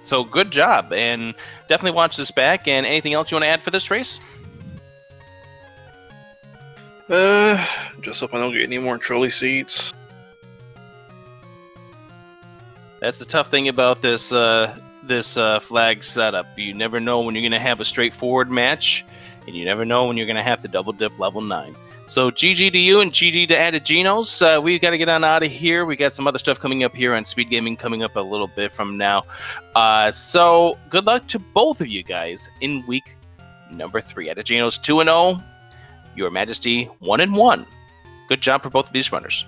So good job, and definitely watch this back. And anything else you want to add for this race? Just hope I don't get any more trolley seats. That's the tough thing about this flag setup. You never know when you're going to have a straightforward match, and you never know when you're going to have to double dip level 9. So GG to you and GG to Ategenos. We've got to get on out of here. We got some other stuff coming up here on Speed Gaming coming up a little bit from now. So good luck to both of you guys in week number 3. Ategenos 2-0. Your Majesty 1-1. Good job for both of these runners.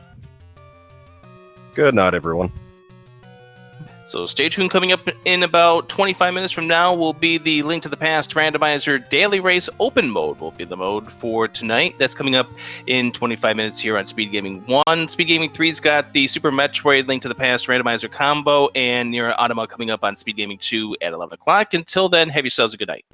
Good night, everyone. So stay tuned. Coming up in about 25 minutes from now will be the Link to the Past Randomizer Daily Race Open Mode. Will be the mode for tonight. That's coming up in 25 minutes here on Speed Gaming 1. Speed Gaming 3's got the Super Metroid Link to the Past Randomizer combo, and Nier Automata coming up on Speed Gaming 2 at 11 o'clock. Until then, have yourselves a good night.